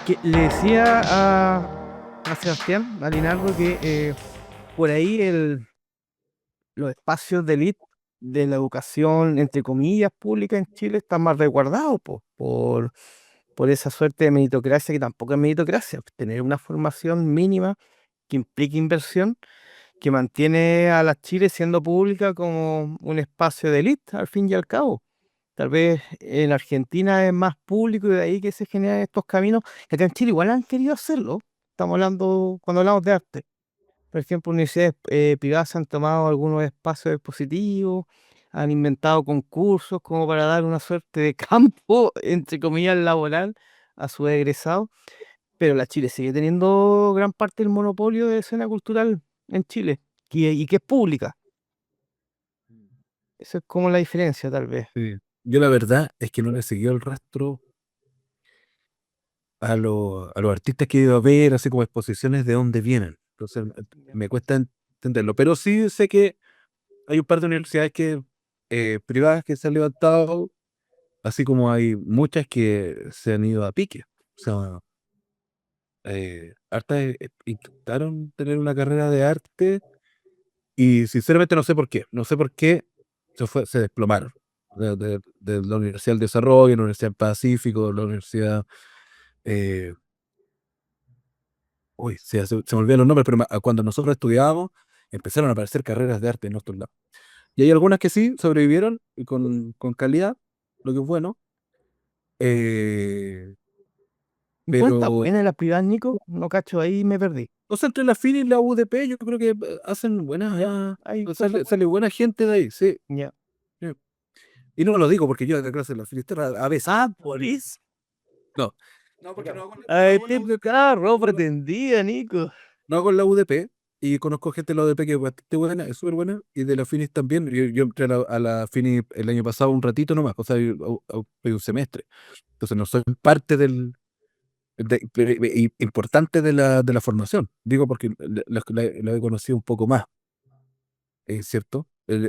Que le decía a Sebastián, a Linardo, que por ahí los espacios de élite de la educación, entre comillas, pública en Chile están más resguardados por esa suerte de meritocracia, que tampoco es meritocracia, tener una formación mínima que implique inversión, que mantiene a la Chile siendo pública como un espacio de élite, al fin y al cabo. Tal vez en Argentina es más público y de ahí que se generan estos caminos. Que acá en Chile igual han querido hacerlo. Estamos hablando, cuando hablamos de arte. Por ejemplo, universidades privadas han tomado algunos espacios expositivos, han inventado concursos como para dar una suerte de campo, entre comillas, laboral a sus egresados. Pero la Chile sigue teniendo gran parte del monopolio de escena cultural en Chile y que es pública. Esa es como la diferencia, tal vez. Sí. Yo la verdad es que no le seguí el rastro a los artistas que he ido a ver, así como exposiciones de dónde vienen. Entonces me cuesta entenderlo. Pero sí sé que hay un par de universidades privadas que se han levantado, así como hay muchas que se han ido a pique. O sea, hartas intentaron tener una carrera de arte y sinceramente no sé por qué. No sé por qué se desplomaron. De la Universidad del Desarrollo, la Universidad del Pacífico, la Universidad... eh, uy, se me olvidan los nombres, pero cuando nosotros estudiábamos, empezaron a aparecer carreras de arte en nuestros lados. Y hay algunas que sí sobrevivieron y con calidad, lo que es bueno. eh, ¿Y cuál está pero, buena la privada, Nico? No cacho, ahí me perdí. o sea, entre la FIN y la UDP, yo creo que hacen Ya, hay cosas sale buenas. buena gente de ahí, sí. Ya. Sí. Y no lo digo porque yo de clase en la Finisterra a veces. Ah, por eso. No, no, porque no Ay, hago en la te UDP, carro pretendía, Nico. no hago en la UDP, y conozco gente de la UDP que es bastante buena, es súper buena, y de la Finis también. Yo entré a la Finis el año pasado un ratito nomás, o sea, un semestre. Entonces no soy parte importante de la formación. Digo porque la he conocido un poco más, ¿cierto?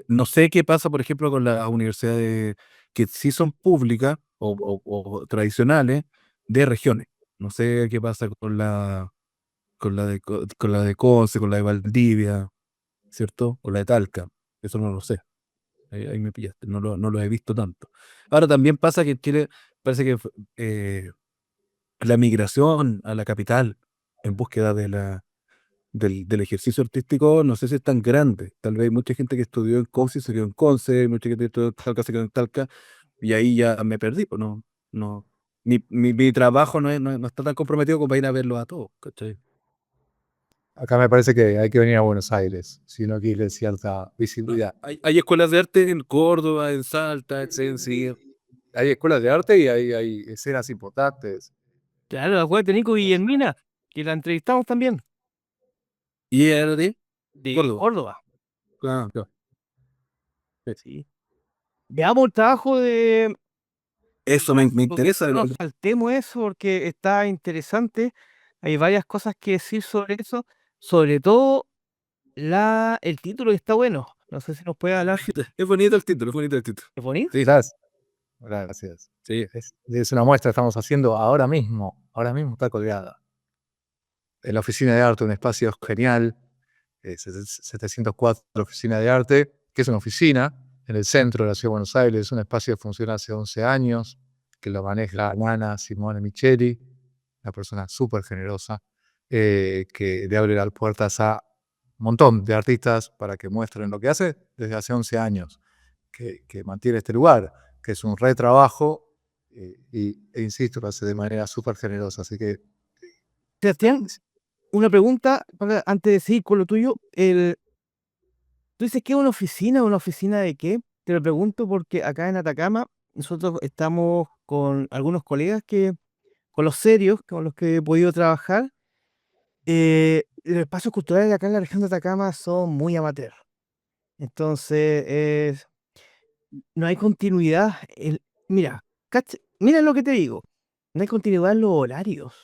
No sé qué pasa, por ejemplo, con las universidades que sí son públicas o tradicionales de regiones. No sé qué pasa con la de Conce, con la de Valdivia, ¿cierto? O la de Talca. Eso no lo sé. Ahí me pillaste. No lo he visto tanto. Ahora también pasa que en Chile parece que eh, la migración a la capital en búsqueda del ejercicio artístico, no sé si es tan grande. Tal vez hay mucha gente que estudió en Conce y se quedó en Conce, mucha gente que estudió en Talca se quedó en Talca, y ahí ya me perdí, pues no. Mi trabajo no está tan comprometido como para ir a verlo a todos, ¿cachai? Acá me parece que hay que venir a Buenos Aires, si uno quiere cierta visibilidad. Hay escuelas de arte en Córdoba, en Salta, en sí. Hay escuelas de arte y hay escenas importantes. Claro, acuérdate, Nico, y Mina, que la entrevistamos también, Y era de de Córdoba. Córdoba. Claro. Sí. Sí. Veamos el trabajo de... Eso me interesa. No nos saltemos eso porque está interesante. Hay varias cosas que decir sobre eso. Sobre todo el título que está bueno. No sé si nos puede hablar. Es bonito el título, es bonito el título. ¿Es bonito? Sí, ¿sabes? Gracias. Sí. Es una muestra que estamos haciendo ahora mismo. Ahora mismo está colgada. En la oficina de arte, un espacio genial. 704 Oficina de Arte, que es una oficina en el centro de la Ciudad de Buenos Aires. Es un espacio que funciona hace 11 años, que lo maneja Nana Simone Micheli, una persona súper generosa, que le abre las puertas a un montón de artistas para que muestren lo que hace desde hace 11 años, que mantiene este lugar, que es un retrabajo, e insisto, lo hace de manera súper generosa. Así que Sebastián, una pregunta antes de seguir con lo tuyo. ¿Tú dices que es una oficina? ¿Una oficina de qué? Te lo pregunto porque acá en Atacama nosotros estamos con algunos colegas con los serios, con los que he podido trabajar. Los espacios culturales de acá en la región de Atacama son muy amateur. Entonces, no hay continuidad. Mira, mira lo que te digo. No hay continuidad en los horarios.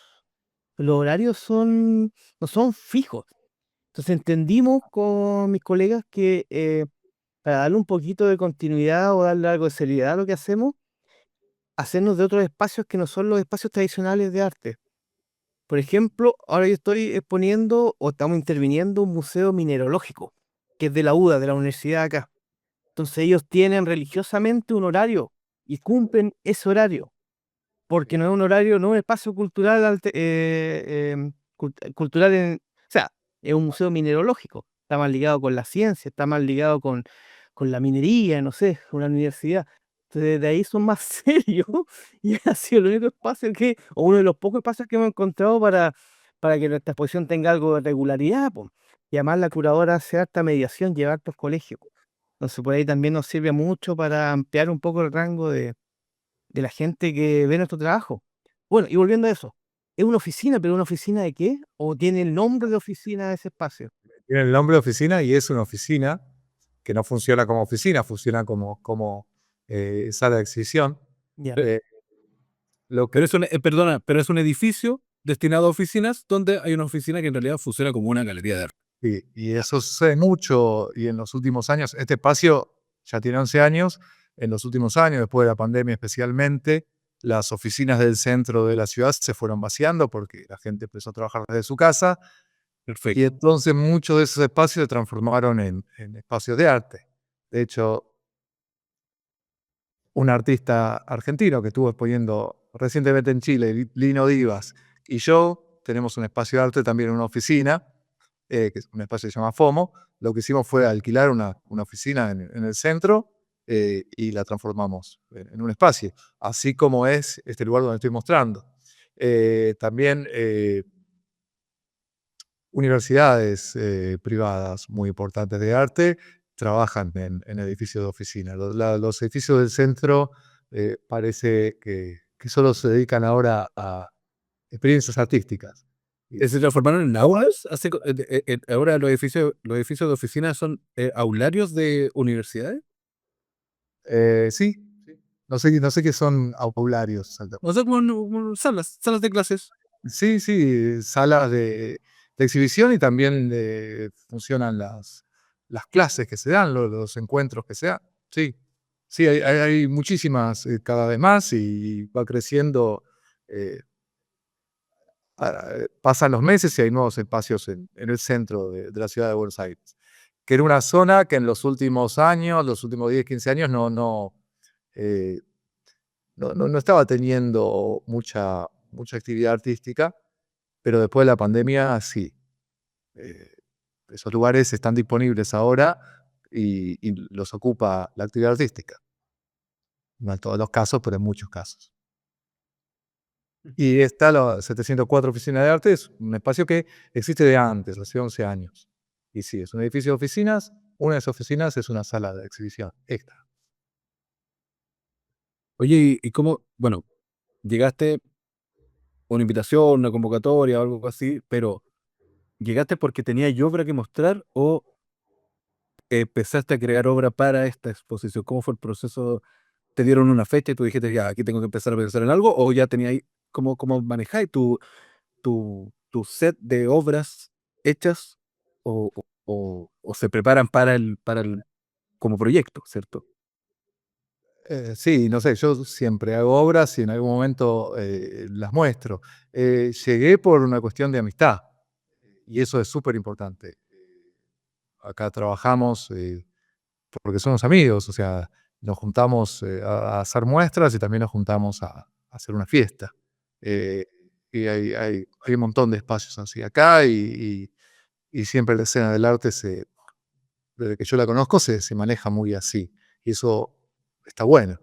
Los horarios no son fijos. Entonces entendimos con mis colegas que para darle un poquito de continuidad o darle algo de seriedad a lo que hacemos, hacernos de otros espacios que no son los espacios tradicionales de arte. Por ejemplo, ahora yo estoy exponiendo o estamos interviniendo un museo mineralógico, que es de la UDA, de la universidad acá. Entonces ellos tienen religiosamente un horario y cumplen ese horario, porque no es un horario, no es un espacio cultural, cultural o sea, es un museo mineralógico, está más ligado con la ciencia, está más ligado con la minería, no sé, con la universidad. Entonces de ahí son más serios y ha sido el único espacio o uno de los pocos espacios que hemos encontrado para que nuestra exposición tenga algo de regularidad, po. Y además la curadora hace harta mediación, lleva a hartos colegios. Entonces por ahí también nos sirve mucho para ampliar un poco el rango de la gente que ve nuestro trabajo. Bueno, y volviendo a eso, ¿es una oficina, pero una oficina de qué? ¿O tiene el nombre de oficina de ese espacio? Tiene el nombre de oficina y es una oficina que no funciona como oficina, funciona como sala de exhibición. Ya. Eh, lo Pero que, es un, perdona, pero es un edificio destinado a oficinas donde hay una oficina que en realidad funciona como una galería de arte. y eso sucede mucho y en los últimos años, este espacio ya tiene 11 años, en los últimos años, después de la pandemia especialmente, las oficinas del centro de la ciudad se fueron vaciando porque la gente empezó a trabajar desde su casa y Perfecto. entonces muchos de esos espacios se transformaron en espacios de arte. De hecho, un artista argentino que estuvo exponiendo recientemente en Chile, Lino Divas, y yo tenemos un espacio de arte también en una oficina, que es un espacio que se llama FOMO. Lo que hicimos fue alquilar una oficina en el centro y la transformamos en un espacio, así como es este lugar donde estoy mostrando. También universidades privadas muy importantes de arte trabajan en edificios de oficina. Los edificios del centro parece que solo se dedican ahora a experiencias artísticas. ¿Se transformaron en aulas? Ahora los edificios de oficinas son aularios de universidades. Sí, sí. No sé qué son aularios. O sea, como salas de clases. Sí, sí, salas de exhibición y también funcionan las clases que se dan, los encuentros que se dan. Sí, sí, hay muchísimas cada vez más y va creciendo. eh, Pasan los meses y hay nuevos espacios en el centro de la ciudad de Buenos Aires, que era una zona que en los últimos años, los últimos 10, 15 años, eh, no estaba teniendo mucha actividad artística, pero después de la pandemia sí. Eh, Esos lugares están disponibles ahora y los ocupa la actividad artística. No en todos los casos, pero en muchos casos. Y está la 704 Oficina de Arte, es un espacio que existe de antes, hace 11 años. Y sí, es un edificio de oficinas. Una de esas oficinas es una sala de exhibición extra. Oye, ¿y cómo? Bueno, llegaste a una invitación, una convocatoria o algo así, pero ¿llegaste porque tenías obra que mostrar o empezaste a crear obra para esta exposición? ¿Cómo fue el proceso? ¿Te dieron una fecha y tú dijiste, ya, aquí tengo que empezar a pensar en algo? ¿O ya tenías, cómo manejáis tu set de obras hechas o se preparan para el como proyecto, ¿cierto? Sí, no sé, yo siempre hago obras y en algún momento las muestro. Llegué por una cuestión de amistad y eso es súper importante. Acá trabajamos porque somos amigos, o sea, nos juntamos a hacer muestras y también nos juntamos a hacer una fiesta. Eh, y hay un montón de espacios así acá y siempre la escena del arte, desde que yo la conozco, se maneja muy así. Y eso está bueno.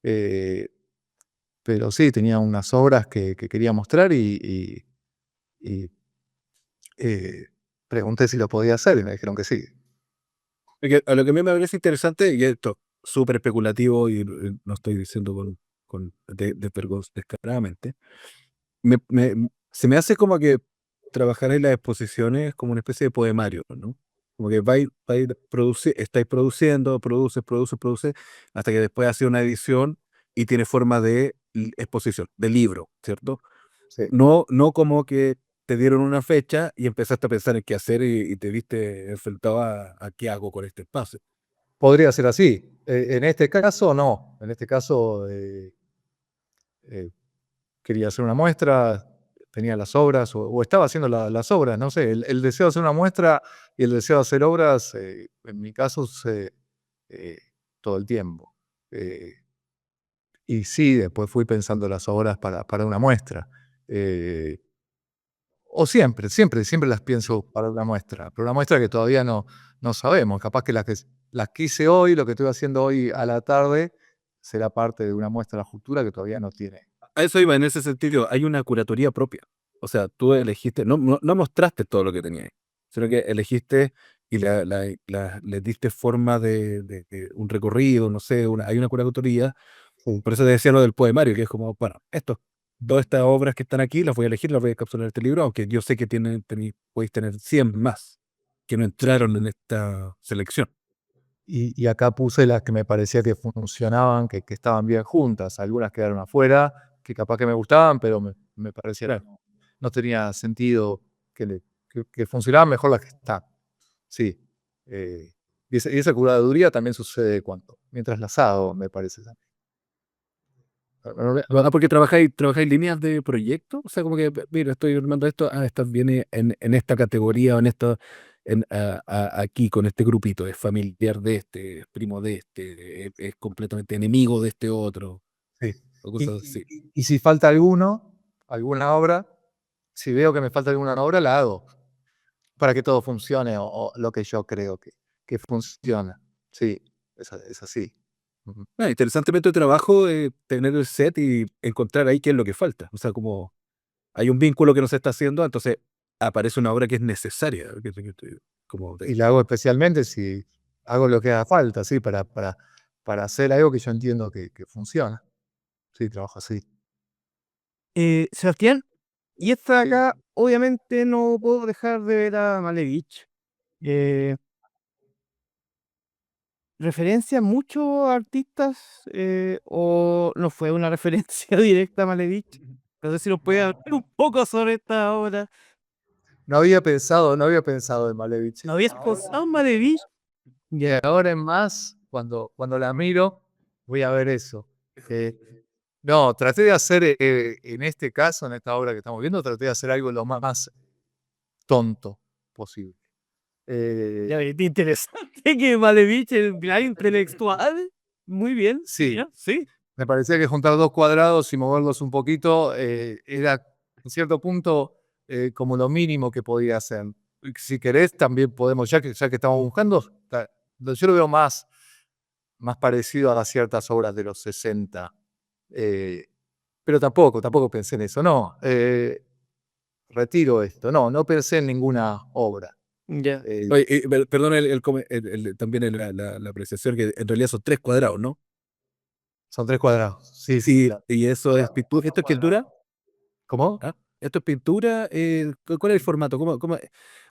Eh, pero sí, tenía unas obras que quería mostrar y, eh, pregunté si lo podía hacer y me dijeron que sí. Porque a lo que a mí me parece interesante, y esto súper especulativo y no estoy diciendo descaradamente, se me hace como que trabajar en las exposiciones como una especie de poemario, ¿no? Como que estáis produciendo, produce, hasta que después hace una edición y tiene forma de exposición, de libro, ¿cierto? Sí. No como que te dieron una fecha y empezaste a pensar en qué hacer y te viste enfrentado a qué hago con este espacio. Podría ser así. En este caso, no. En este caso, quería hacer una muestra, tenía las obras o estaba haciendo las obras, no sé, el deseo de hacer una muestra y el deseo de hacer obras, en mi caso, todo el tiempo. Y sí, después fui pensando las obras para una muestra. O siempre las pienso para una muestra, pero una muestra que todavía no sabemos. Capaz que las que hice hoy, lo que estoy haciendo hoy a la tarde, será parte de una muestra futura que todavía no tiene. A eso iba, en ese sentido, hay una curatoría propia. O sea, tú elegiste, no mostraste todo lo que tenías, sino que elegiste y le diste forma de un recorrido, no sé, hay una curatoría. Sí. Por eso te decía lo del poemario, que es como, bueno, todas estas obras que están aquí las voy a elegir, las voy a encapsular en este libro, aunque yo sé que podéis tener 100 más que no entraron en esta selección. Y acá puse las que me parecía que funcionaban, que estaban bien juntas. Algunas quedaron afuera, que capaz que me gustaban, pero me parecía que no tenía sentido, que funcionaban mejor las que están. Sí. Y esa curaduría también sucede mientras las hago, me parece. Porque trabajáis líneas de proyecto, o sea, como que, mira, estoy armando esto, esta viene en esta categoría o en esto, aquí con este grupito, es familiar de este, es primo de este, es completamente enemigo de este otro, Sí. o cosas así. Y si falta alguna obra, si veo que me falta alguna obra, la hago para que todo funcione o lo que yo creo que funciona. Sí, es así. Ujú. Interesantemente tu trabajo, tener el set y encontrar ahí qué es lo que falta, o sea, como hay un vínculo que no se está haciendo, entonces aparece una obra que es necesaria, como Y la hago especialmente si hago lo que haga falta, sí, para hacer algo que yo entiendo que funciona. Sí, trabajo así. Sebastián, y esta de acá, obviamente no puedo dejar de ver a Malevich. Eh, ¿Referencia a muchos artistas o no fue una referencia directa a Malevich? No sé si nos puede hablar un poco sobre esta obra. No había pensado en Malevich. ¿No habías pensado en Malevich? Y ahora en más, cuando la miro, voy a ver eso. No, traté de hacer, en este caso, en esta obra que estamos viendo, traté de hacer algo lo más tonto posible. Ya, interesante que Malevich es un gran intelectual. Muy bien. Sí, Mira, sí. me parecía que juntar dos cuadrados y moverlos un poquito era, en cierto punto, como lo mínimo que podía hacer. Si querés, también podemos, ya que estamos buscando, yo lo veo más parecido a ciertas obras de los 60. Pero tampoco pensé en eso. No, retiro esto. No pensé en ninguna obra. Ya. Oye, perdón también la apreciación, que en realidad son 3 cuadrados, ¿no? Son 3 cuadrados. Sí, sí, Y, claro. y eso es pintura. ¿Esto es pintura? ¿Cómo? ¿Ah? ¿Esto es pintura? ¿Cuál es el formato?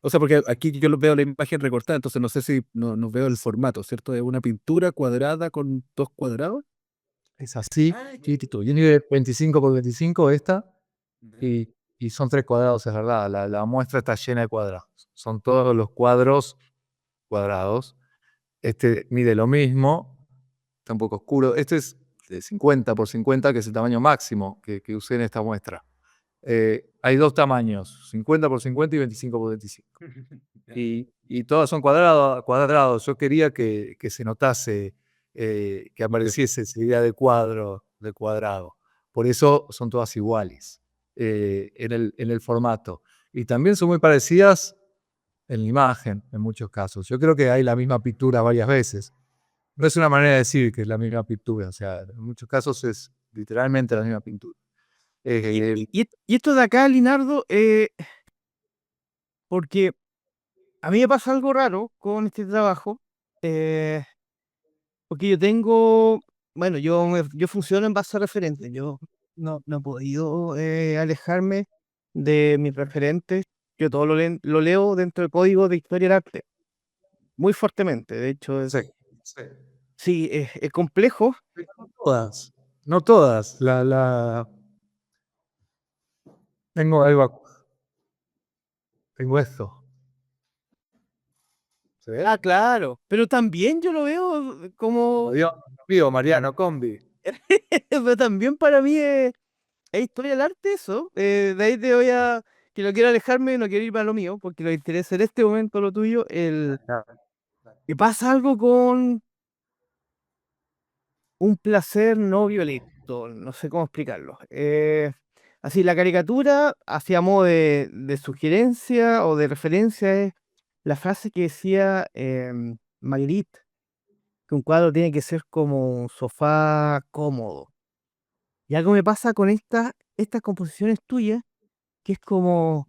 O sea, porque aquí yo veo la imagen recortada, entonces no sé si no veo el formato, ¿cierto? ¿Es una pintura cuadrada con 2 cuadrados? Es así, Qué chiquitito. Yo mide 25 por 25 esta, y son 3 cuadrados, es verdad. La muestra está llena de cuadrados. Son todos los cuadros cuadrados. Este mide lo mismo, está un poco oscuro. Este es de 50 por 50, que es el tamaño máximo que usé en esta muestra. Hay dos tamaños, 50 por 50 y 25 por 25. Y todas son cuadrados. Yo quería que se notase, que apareciese esa idea de cuadrado. Por eso son todas iguales en el formato. Y también son muy parecidas en la imagen, en muchos casos. Yo creo que hay la misma pintura varias veces. No es una manera de decir que es la misma pintura, o sea, en muchos casos es literalmente la misma pintura. Y esto de acá, Linardo, porque a mí me pasa algo raro con este trabajo, eh, porque yo tengo, bueno, yo funciono en base a referentes, yo no he podido alejarme de mis referentes, yo todo lo leo dentro del código de historia del arte, muy fuertemente, de hecho, Sí, sí. sí, es complejo. No todas, no todas. Tengo algo, tengo esto. ¿Se ve? Ah, claro, pero también yo lo veo Lo como, dio mi amigo Mariano Combi. pero también para mí es historia del arte eso. De ahí te voy a, que no quiero alejarme, no quiero ir para lo mío, porque lo interesa en este momento lo tuyo, que pasa algo con un placer no violento, no sé cómo explicarlo. Así, la caricatura, hacia modo de sugerencia o de referencia, es la frase que decía Magritte, que un cuadro tiene que ser como un sofá cómodo. Y algo me pasa con estas composiciones tuyas, que es como,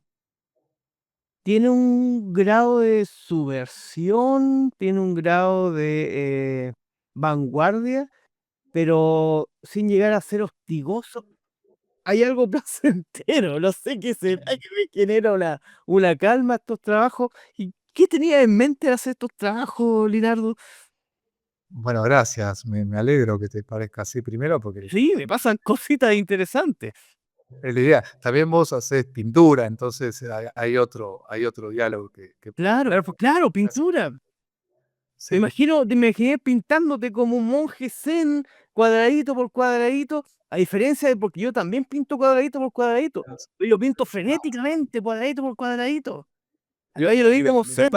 tiene un grado de subversión, tiene un grado de vanguardia, pero sin llegar a ser hostigoso. Hay algo placentero, no sé qué será que me genera una calma estos trabajos. ¿Y qué tenía en mente al hacer estos trabajos, Linardo? Bueno, gracias. Me alegro que te parezca así primero porque Sí, me pasan cositas interesantes. es la idea. También vos haces pintura, entonces hay otro diálogo que Claro, tener, porque claro, pintura. sí, Te imaginé pintándote como un monje zen, cuadradito por cuadradito, a diferencia de porque yo también pinto cuadradito por cuadradito. Pero yo pinto frenéticamente, cuadradito por cuadradito. Yo ahí lo vi como zen.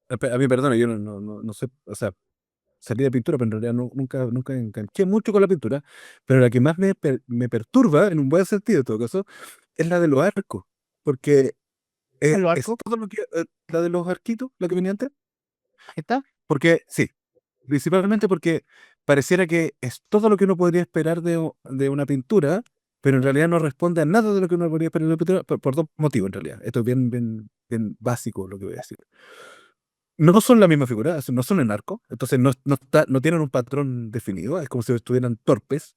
A mí, perdona, yo no sé, o sea, salí de pintura, pero en realidad nunca enganché mucho con la pintura. Pero la que más me perturba, en un buen sentido en todo caso, es la de los arcos. Porque ¿En los es arcos? todo lo que, la de los arquitos, la que venía antes. Ahí está. Porque, sí, principalmente porque pareciera que es todo lo que uno podría esperar de una pintura, pero en realidad no responde a nada de lo que uno podría esperar de una pintura, por dos motivos en realidad. Esto es bien básico lo que voy a decir. No son la misma figura, no son en arco, entonces no tienen un patrón definido, es como si estuvieran torpes.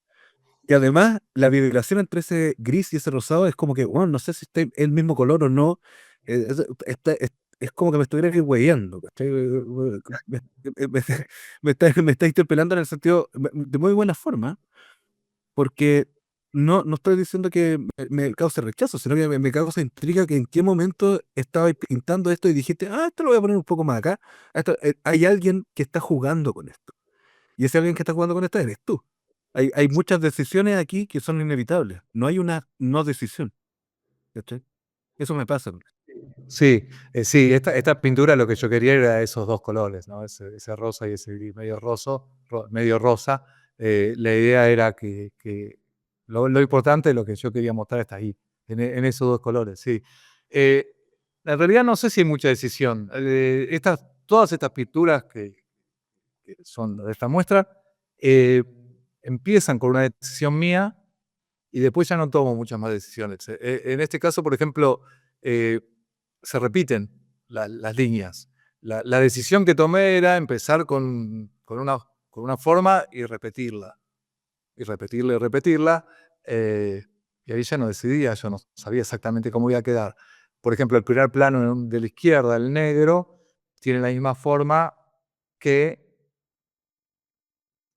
Y además, la vibración entre ese gris y ese rosado es como que, bueno, no sé si está el mismo color o no. Es como que me estuviera hueveando, ¿cachai? Me, me- me está interpelando en el sentido, de muy buena forma, porque no estoy diciendo que me cause rechazo, sino que me causa intriga que en qué momento estabas pintando esto y dijiste, esto lo voy a poner un poco más acá. Hay alguien que está jugando con esto. Y ese alguien que está jugando con esto eres tú. Hay muchas decisiones aquí que son inevitables. No hay una no decisión. ¿Cachai? Eso me pasa. sí, sí, esta pintura lo que yo quería era esos dos colores, ¿no? Ese rosa y ese gris medio rosa. La idea era que lo importante, lo que yo quería mostrar está ahí, en esos dos colores, sí. Eh, en realidad no sé si hay mucha decisión. Todas estas pinturas que son de esta muestra eh, empiezan con una decisión mía y después ya no tomo muchas más decisiones. En este caso, por ejemplo, eh, se repiten las líneas. La decisión que tomé era empezar con una forma y repetirla, y repetirla, y ahí ya no decidía, yo no sabía exactamente cómo iba a quedar. Por ejemplo, el primer plano de la izquierda, el negro, tiene la misma forma que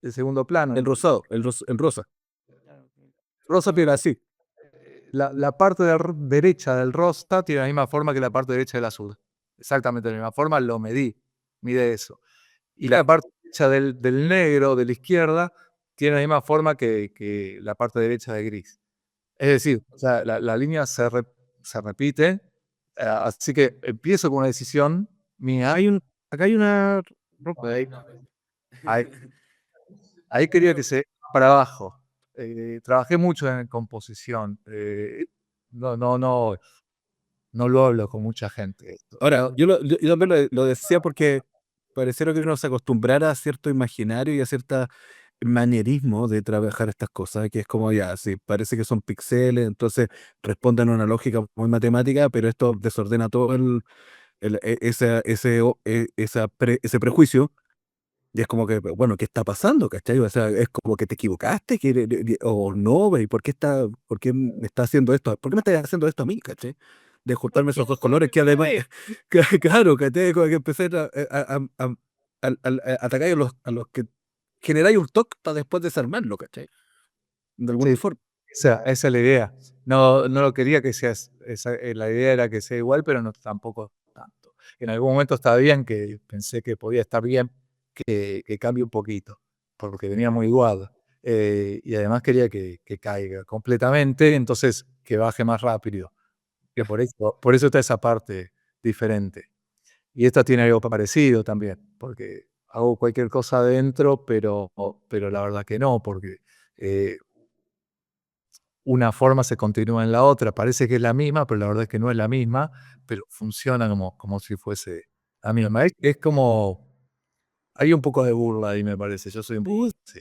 el segundo plano. El rosado, el rosa. Rosa tiene así. La parte derecha del rosa tiene la misma forma que la parte derecha del azul. Exactamente la misma forma, lo mide eso. Y la parte derecha del negro, de la izquierda, tiene la misma forma que la parte derecha de gris. Es decir, o sea, la línea se repite, así que empiezo con una decisión mía. Hay un, acá hay una Ahí, ahí- ahí quería que se para abajo. Trabajé mucho en composición. No lo hablo con mucha gente esto. Ahora, yo también lo decía porque pareciera que uno se acostumbrara a cierto imaginario y a cierto manierismo de trabajar estas cosas, que es como ya, sí, parece que son píxeles, entonces responden a una lógica muy matemática, pero esto desordena todo ese prejuicio. Y es como que, bueno, ¿qué está pasando? ¿Cachai? O sea, es como que te equivocaste, o no, ¿y por qué me está haciendo esto? ¿Por qué me estás haciendo esto a mí? ¿Cachai? De juntarme esos dos colores que además, claro, ¿cachai? Como que empecé a atacar a los que generáis un toque para después desarmarlo, ¿cachai? De alguna Sí, forma. esa es la idea. No lo quería que seas, la idea era que sea igual, pero no tampoco tanto. En algún momento estaba bien, que pensé que podía estar bien que cambie un poquito, porque venía muy igual. Y además quería que caiga completamente, entonces que baje más rápido. Que por eso está esa parte diferente. Y esta tiene algo parecido también, porque hago cualquier cosa adentro, pero la verdad que no, porque eh, una forma se continúa en la otra. Parece que es la misma, pero la verdad es que no es la misma, pero funciona como si fuese la misma. Es como, hay un poco de burla ahí, me parece. Yo soy un poco, sí,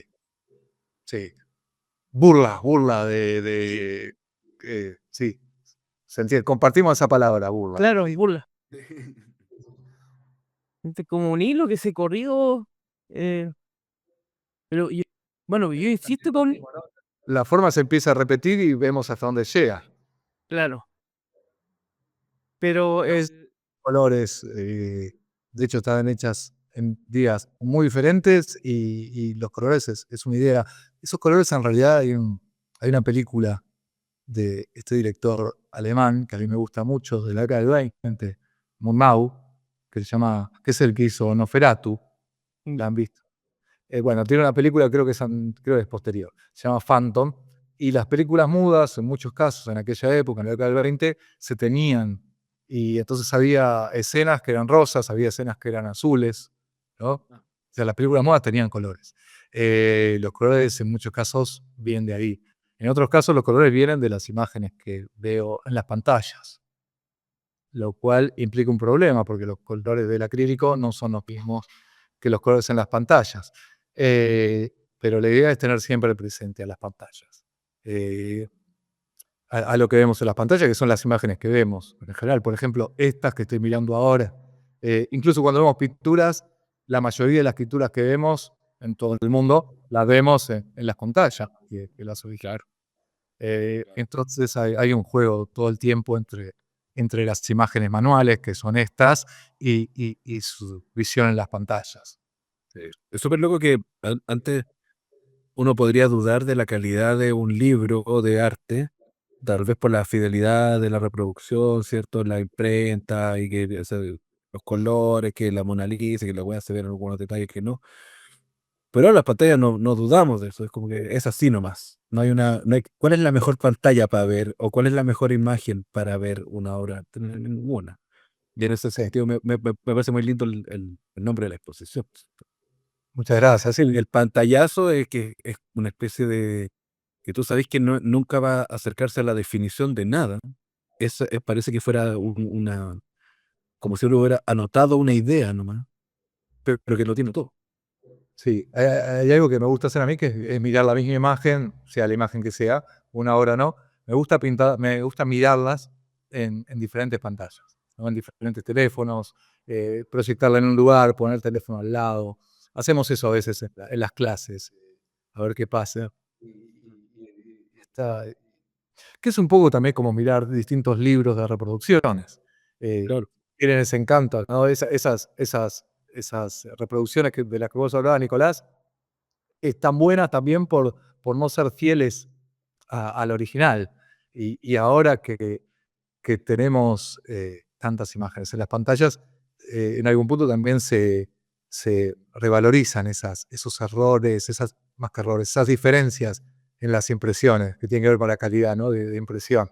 sí. Burla sí, se entiende. Compartimos esa palabra, burla. Claro, y burla. Como un hilo que se corrió, eh, pero bueno, yo insisto con La forma se empieza a repetir y vemos hasta dónde llega. claro, pero Colores, de hecho, estaban hechas en días muy diferentes y los colores es una idea. Esos colores en realidad hay una película de este director alemán que a mí me gusta mucho, de la década del 20, Murnau, que se llama, que es el que hizo Nosferatu, ¿la han visto? Bueno, tiene una película, creo que es posterior, se llama Phantom, y las películas mudas, en muchos casos, en aquella época, en la década del 20, se tenían, y entonces había escenas que eran rosas, había escenas que eran azules, ¿no? O sea, las películas mudas tenían colores. Los colores en muchos casos vienen de ahí. En otros casos los colores vienen de las imágenes que veo en las pantallas, lo cual implica un problema, porque los colores del acrílico no son los mismos que los colores en las pantallas. Pero la idea es tener siempre presente a las pantallas. A lo que vemos en las pantallas, que son las imágenes que vemos en general. Por ejemplo, estas que estoy mirando ahora. Incluso cuando vemos pinturas, la mayoría de las pinturas que vemos en todo el mundo, las vemos en las pantallas, que las originales. Entonces hay un juego todo el tiempo entre las imágenes manuales, que son estas, y su visión en las pantallas. Es súper loco que antes uno podría dudar de la calidad de un libro o de arte, tal vez por la fidelidad de la reproducción, ¿cierto? La imprenta y que los colores, que la Mona Lisa, que la weá se ven algunos detalles que no. Pero ahora las pantallas no dudamos de eso, es como que es así nomás. No hay, ¿cuál es la mejor pantalla para ver o cuál es la mejor imagen para ver una obra? Ninguna. Y en ese Sí. sentido me parece muy lindo el nombre de la exposición. Muchas gracias, Silvia. El pantallazo es que es una especie de que tú sabes que nunca va a acercarse a la definición de nada. Parece que fuera como si uno hubiera anotado una idea nomás, pero que lo tiene todo. Sí, hay algo que me gusta hacer a mí, que es mirar la misma imagen, sea la imagen que sea, una hora o no. Me gusta mirarlas en diferentes pantallas, ¿no? En diferentes teléfonos, proyectarla en un lugar, poner el teléfono al lado. Hacemos eso a veces en las clases, a ver qué pasa. Está, que es un poco también como mirar distintos libros de reproducciones. Eh, Claro, Tienen ese encanto, ¿no? Esas reproducciones de las que vos hablabas, Nicolás, están buenas también por no ser fieles al original. Y ahora que tenemos tantas imágenes en las pantallas, en algún punto también se revalorizan esos errores, más que errores, esas diferencias en las impresiones, que tienen que ver con la calidad, ¿no? de impresión.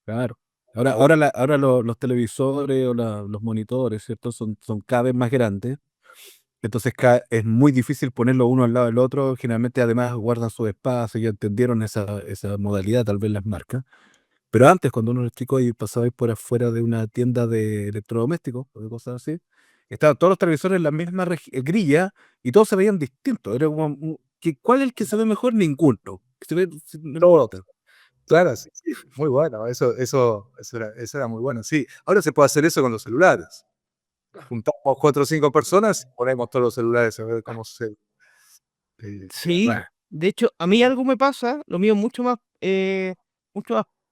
claro. Ahora, Ahora, los televisores o los monitores, ¿cierto? Son cada vez más grandes. Entonces es muy difícil ponerlo uno al lado del otro. Generalmente además guardan su espacio, ya entendieron esa modalidad, tal vez las marcas. Pero antes, cuando uno era chico y pasaba por afuera de una tienda de electrodomésticos o de cosas así, estaban todos los televisores en la misma grilla y todos se veían distintos. Era como, ¿cuál es el que se ve mejor? Ninguno. No todo, importa. claro, sí, sí, muy bueno, eso era muy bueno. Sí, ahora se puede hacer eso con los celulares. Juntamos 4 o 5 personas y ponemos todos los celulares a ver cómo se... sí, Bueno, de hecho, a mí algo me pasa, lo mío es mucho más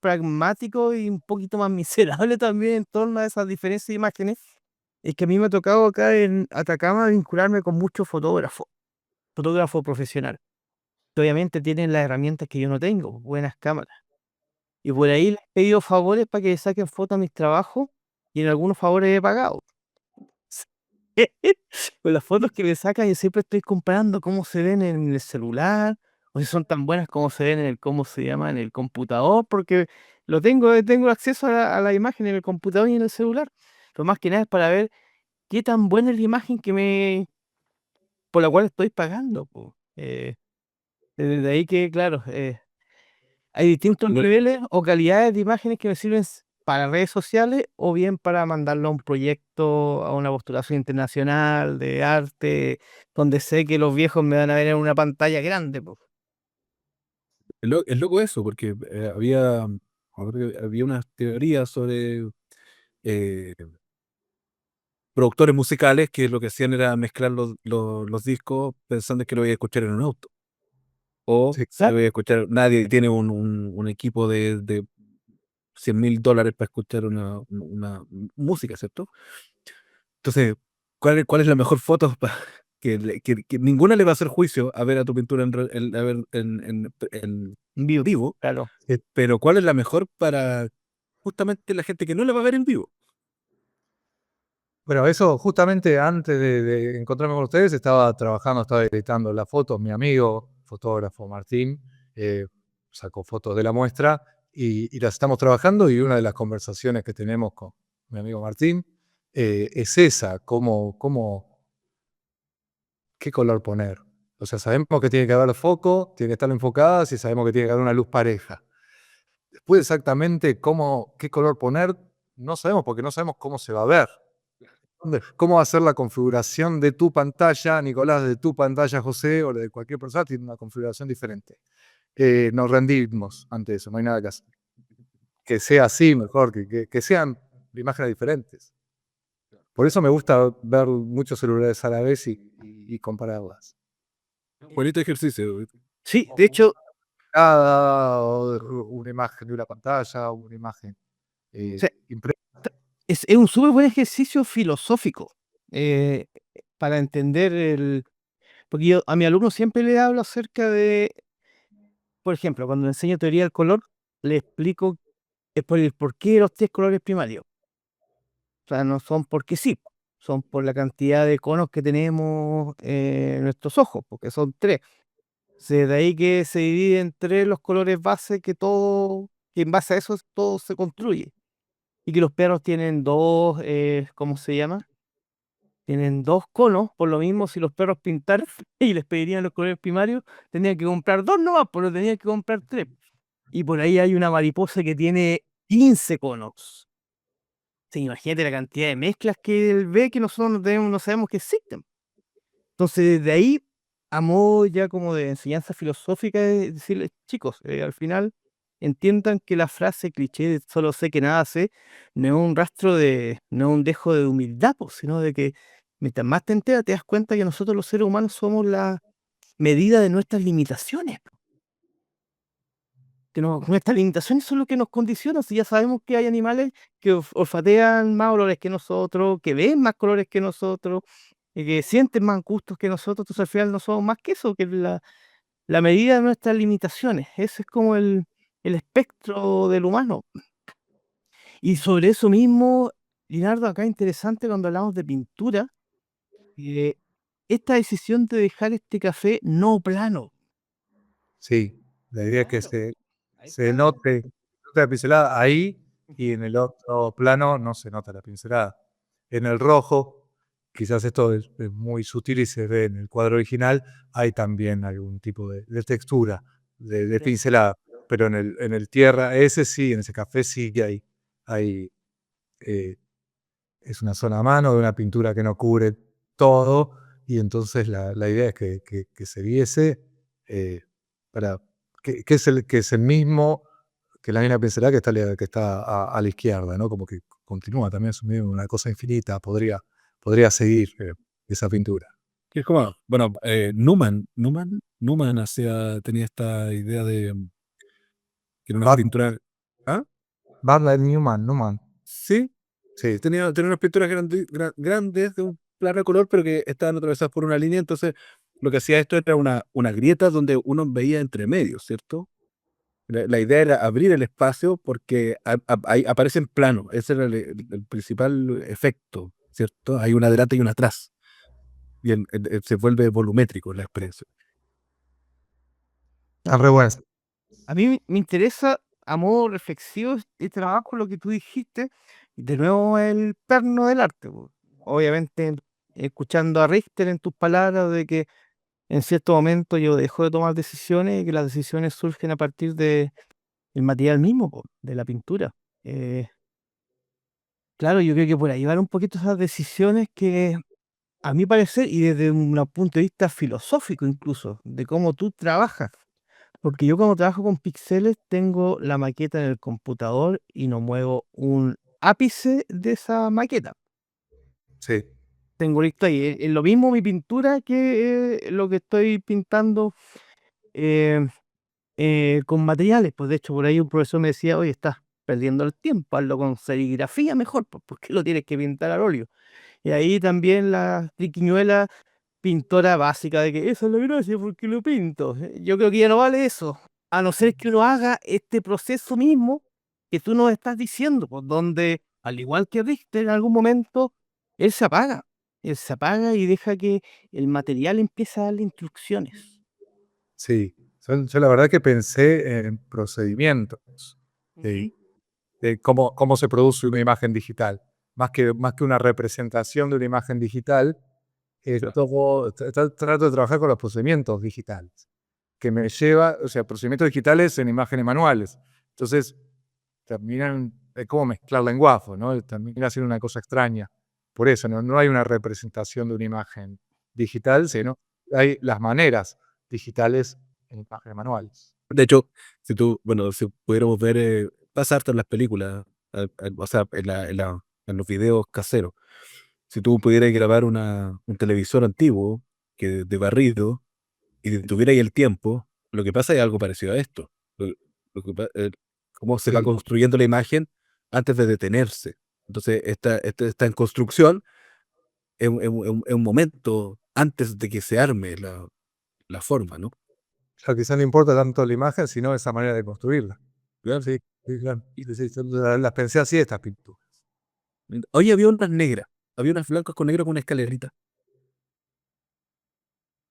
pragmático y un poquito más miserable también en torno a esas diferencias de imágenes. Es que a mí me ha tocado acá en Atacama vincularme con muchos fotógrafos profesionales, que obviamente tienen las herramientas que yo no tengo, buenas cámaras. Y por ahí les he pedido favores para que saquen fotos a mis trabajos y en algunos favores he pagado. Con las fotos que me sacan, yo siempre estoy comparando cómo se ven en el celular o si son tan buenas como se ven en el, ¿cómo se llama? En el computador, porque tengo acceso a la imagen en el computador y en el celular. Lo más que nada es para ver qué tan buena es la imagen por la cual estoy pagando, po. Desde ahí que, claro, hay distintos Lo, niveles o calidades de imágenes que me sirven para redes sociales o bien para mandarlo a un proyecto, a una postulación internacional de arte, donde sé que los viejos me van a ver en una pantalla grande, po. es loco eso, porque me acuerdo que había unas teorías sobre eh, productores musicales que lo que hacían era mezclar los discos pensando que lo iba a escuchar en un auto. O Sí, se lo iba a escuchar, nadie tiene un equipo de $100.000 para escuchar una música, ¿cierto? Entonces, ¿cuál es la mejor foto que ninguna le va a hacer juicio a ver a tu pintura a ver en Vivo, vivo, claro. pero cuál es la mejor para justamente la gente que no la va a ver en vivo? bueno, eso justamente antes de encontrarme con ustedes estaba trabajando, estaba editando las fotos. Mi amigo, fotógrafo Martín, sacó fotos de la muestra y las estamos trabajando y una de las conversaciones que tenemos con mi amigo Martín es esa, qué color poner. O sea, sabemos que tiene que haber foco, tiene que estar enfocada, y sabemos que tiene que haber una luz pareja. Después exactamente qué color poner, no sabemos porque no sabemos cómo se va a ver. ¿Cómo va a ser la configuración de tu pantalla, Nicolás, de tu pantalla, José, o de cualquier persona? Tiene una configuración diferente. Nos rendimos ante eso, no hay nada que hacer. Que sea así mejor, que sean imágenes diferentes. Por eso me gusta ver muchos celulares a la vez y compararlas. Bonito ejercicio. Sí, de hecho, O una imagen de una pantalla, una imagen o sea, impresa. es un súper buen ejercicio filosófico eh, para entender porque yo a mi alumno siempre le hablo acerca de, por ejemplo, cuando le enseño teoría del color, le explico por el porqué de los tres colores primarios. O sea, no son porque sí, son por la cantidad de conos que tenemos en nuestros ojos, porque son tres. De ahí que se divide en tres los colores base que en base a eso todo se construye. Y que los perros tienen dos, ¿cómo se llama? Tienen dos conos, por lo mismo si los perros pintaran y les pedirían los colores primarios, tendrían que comprar dos nomás, pero tenían que comprar tres. Y por ahí hay una mariposa que tiene 15 conos. Sí, imagínate la cantidad de mezclas que él ve que nosotros no sabemos que existen. Entonces, de ahí, a modo ya como de enseñanza filosófica, es decirles, chicos, al final entiendan que la frase cliché de solo sé que nada sé, no es un rastro no es un dejo de humildad, po, sino de que mientras más te enteras, te das cuenta que nosotros los seres humanos somos la medida de nuestras limitaciones. Que nuestras limitaciones son lo que nos condicionan. Si ya sabemos que hay animales que olfatean más olores que nosotros, que ven más colores que nosotros, y que sienten más gustos que nosotros, entonces al final no somos más que eso, que la medida de nuestras limitaciones. Ese es como el espectro del humano. Y sobre eso mismo, Leonardo, acá interesante cuando hablamos de pintura, eh, esta decisión de dejar este café no plano. Sí, la idea es que Claro, ahí se está. note la pincelada ahí y en el otro plano no se nota la pincelada. En el rojo, quizás esto es muy sutil y se ve en el cuadro original, hay también algún tipo de textura, de Sí. pincelada, pero en el tierra, ese sí, en ese café sí que hay eh, es una zona a mano de una pintura que no cubre todo y entonces la idea es que se viese eh, para que es el mismo que la misma pincelada que está a la izquierda, ¿no? Como que continúa también, es una cosa infinita, podría seguir esa pintura. Que es como, bueno, Newman tenía esta idea de que era una Bad, pintura. ¿Ah? Bad Light Newman. Sí, Sí, tenía unas pinturas grandes de un claro color, pero que estaban atravesadas por una línea. Entonces, lo que hacía esto era una grieta donde uno veía entre medios, ¿cierto? La idea era abrir el espacio porque ahí aparece en plano. Ese era el principal efecto, ¿cierto? Hay una adelante y una atrás. Y se vuelve volumétrico la experiencia. Re buenas. A mí me interesa, a modo reflexivo, este trabajo, lo que tú dijiste, de nuevo el perno del arte, po. Obviamente, escuchando a Richter en tus palabras de que en cierto momento yo dejo de tomar decisiones y que las decisiones surgen a partir de el material mismo, po, de la pintura. Claro, yo creo que por ahí van un poquito esas decisiones que, a mi parecer, y desde un punto de vista filosófico incluso, de cómo tú trabajas. Porque yo cuando trabajo con píxeles tengo la maqueta en el computador y no muevo un ápice de esa maqueta. Sí, Tengo listo ahí. Es lo mismo mi pintura que lo que estoy pintando eh, con materiales. Pues de hecho por ahí un profesor me decía, oye, estás perdiendo el tiempo, hazlo con serigrafía mejor, pues, ¿por qué lo tienes que pintar al óleo? Y ahí también la triquiñuela pintora básica de que esa es la gracia porque lo pinto. Yo creo que ya no vale eso, a no ser que uno haga este proceso mismo que tú nos estás diciendo, pues donde, al igual que Richter, en algún momento él se apaga. Él se apaga y deja que el material empiece a darle instrucciones. sí. Yo la verdad que pensé en procedimientos Ujú. de, de cómo se produce una imagen digital. Más que una representación de una imagen digital, trato de trabajar con los procedimientos digitales, que me lleva, o sea, procedimientos digitales en imágenes manuales. Entonces, terminan, es como mezclar lenguajes, ¿no? Termina siendo una cosa extraña. Por eso, no hay una representación de una imagen digital, sino hay las maneras digitales en imágenes manuales. De hecho, bueno, si pudiéramos ver, pasa harto en las películas, o sea, en los videos caseros. Si tú pudieras grabar un televisor antiguo, que de barrido, y tuvierais el tiempo, lo que pasa es algo parecido a esto. Lo, cómo se va Sí, construyendo la imagen antes de detenerse. Entonces, está en construcción, es un momento antes de que se arme la forma, ¿no? ya quizás no importa tanto la imagen, sino esa manera de construirla. Claro. Sí, sí, claro. Sí, sí, yo las pensé así, estas pinturas. Oye, había unas negras, había unas blancas con negro con una escalerita.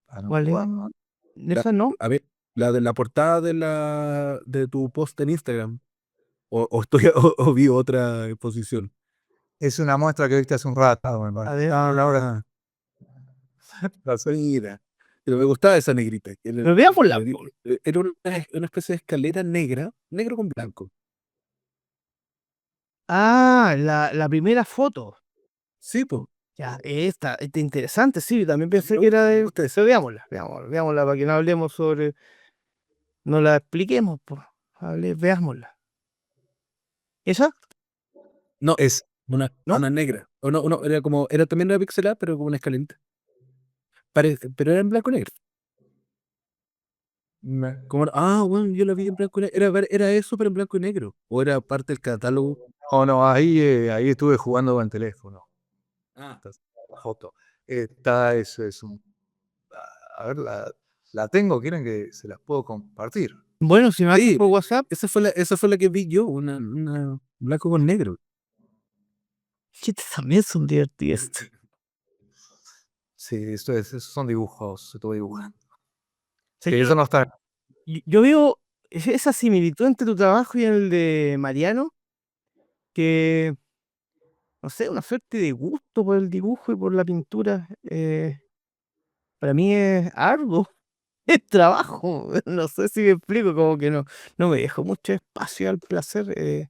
Ah, no, ¿Cuál es? guau. La, Esa no. a ver, la de la portada de tu post en Instagram. O vi otra exposición. Es una muestra que viste hace un rato, me A parece. ver, Ah, ahora. Mira, pero me gustaba esa negrita. pero veámosla. Era una especie de escalera negra, negro con blanco. Ah, la primera foto. Sí, pues. Ya, esta interesante, sí, también pensé que era de ustedes. Pero veámosla para que no hablemos sobre, no la expliquemos, pues. Veámosla. ¿Esa? No, Es, ¿No? una negra. O no, no, era también una pixelada, pero como una escalerita. Pero era en blanco y negro. me- Bueno, yo la vi en blanco y negro. Era eso, pero en blanco y negro. O era parte del catálogo. oh, no, ahí estuve jugando con el teléfono. Ah. La foto. Esta es un. A ver, la tengo, quieren que se las puedo compartir. Bueno, si me mandas Sí, por WhatsApp, esa fue la que vi yo, una blanco con negro. chiste, también son divertidas. Sí, esos son dibujos, estuve dibujando. Sí, Sí, eso no está. yo veo esa similitud entre tu trabajo y el de Mariano, que, no sé, una suerte de gusto por el dibujo y por la pintura. Para mí es arduo, es trabajo. No sé si me explico, como que no me dejo mucho espacio al placer.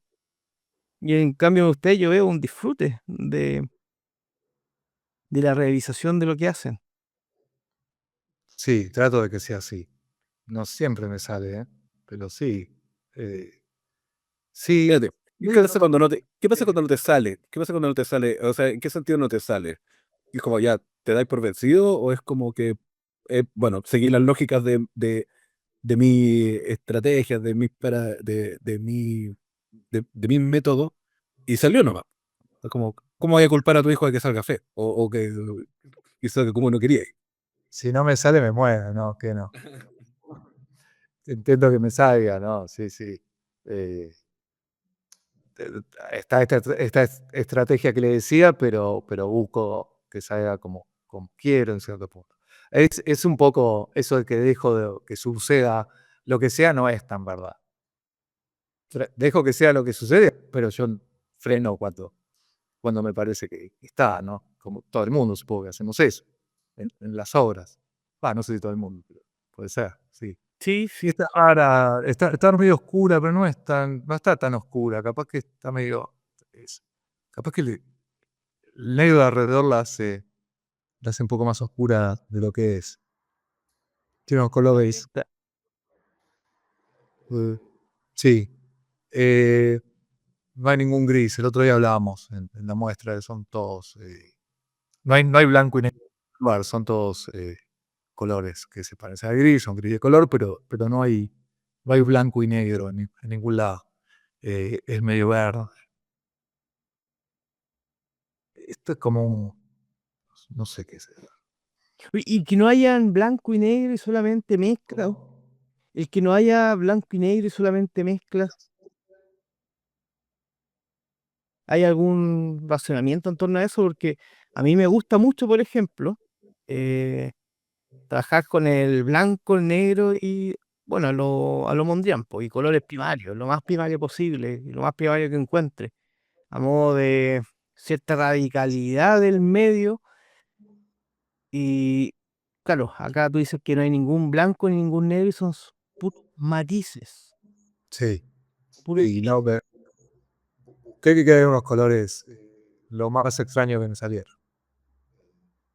Y en cambio en usted yo veo un disfrute de la realización de lo que hacen. Sí, trato de que sea así. No siempre me sale, ¿eh? Pero sí. eh, sí. Fíjate, ¿qué pasa cuando no te sale? ¿Qué pasa cuando no te sale? O sea, ¿en qué sentido no te sale? ¿Es como ya te dais por vencido o es como que, bueno, seguir las lógicas de mi estrategia, de mi método y salió nomás? Es como, ¿cómo voy a culpar a tu hijo de que salga feo? O que quizás que como no quería. Si no me sale, me muero, no, que no. Intento que me salga, ¿no? Sí, sí. Eh, está esta estrategia que le decía, pero busco que salga como quiero en cierto punto. Es un poco eso de que dejo de que suceda lo que sea no es tan verdad. Dejo que sea lo que sucede, pero yo freno cuando me parece que está, ¿no? Como todo el mundo, supongo que hacemos eso en las obras. No sé si todo el mundo, pero puede ser, sí. Sí, sí. Está rara, está medio oscura, pero no está tan oscura. Capaz que está medio. Capaz que el negro de alrededor la hace un poco más oscura de lo que es. Tiene unos colores. Sí. No hay ningún gris. El otro día hablábamos en la muestra que son todos. No hay blanco y negro. Bueno, son todos colores que se parecen al gris, son gris de color, pero no hay blanco y negro en ningún lado. Es medio verde. Esto es como no sé qué es. Y que no haya en blanco y negro y solamente mezcla. El que no haya blanco y negro y solamente mezclas. ¿Hay algún razonamiento en torno a eso? Porque a mí me gusta mucho, por ejemplo, trabajar con el blanco, el negro y, bueno, a lo Mondrian, po, y colores primarios, lo más primario posible, y lo más primario que encuentre, a modo de cierta radicalidad del medio. Y claro, acá tú dices que no hay ningún blanco ni ningún negro y son puros matices. Sí. Puros Y no, creo que hay unos colores lo más extraño que me salieron.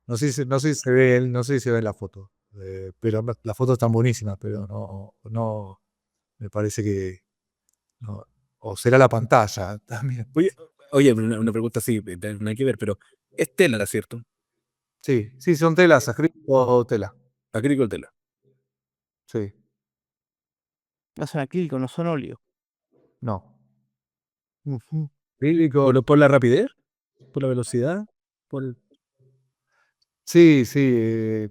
No sé si se ve no sé si se ve en la foto, pero las fotos están buenísimas, pero no me parece que no, o será la pantalla también. Oye, una pregunta así, no hay que ver, pero es tela, ¿cierto? Sí, son telas, acrílico o tela. Acrílico o tela. Sí, no son acrílicos, no son óleos. no. Ujú. Acrílico. ¿Por la rapidez? ¿Por la velocidad? ¿Por Sí, sí.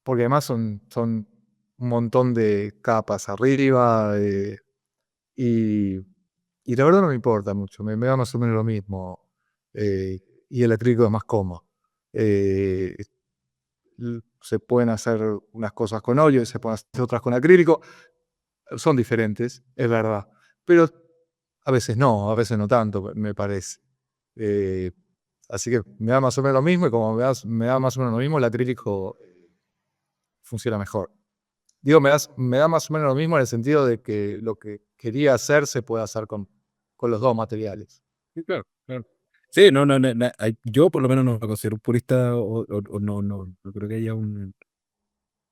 Porque además son un montón de capas arriba, y la verdad no me importa mucho, me da más o menos lo mismo, y el acrílico es más cómodo. Eh, Se pueden hacer unas cosas con óleo y se pueden hacer otras con acrílico, son diferentes, es verdad, pero a veces no tanto, me parece. Eh, Así que me da más o menos lo mismo, y como me da más o menos lo mismo, el acrílico funciona mejor. Digo, me da más o menos lo mismo en el sentido de que lo que quería hacer se puede hacer con los dos materiales. Sí, claro, claro. Sí, yo por lo menos no me considero un purista o no creo que haya un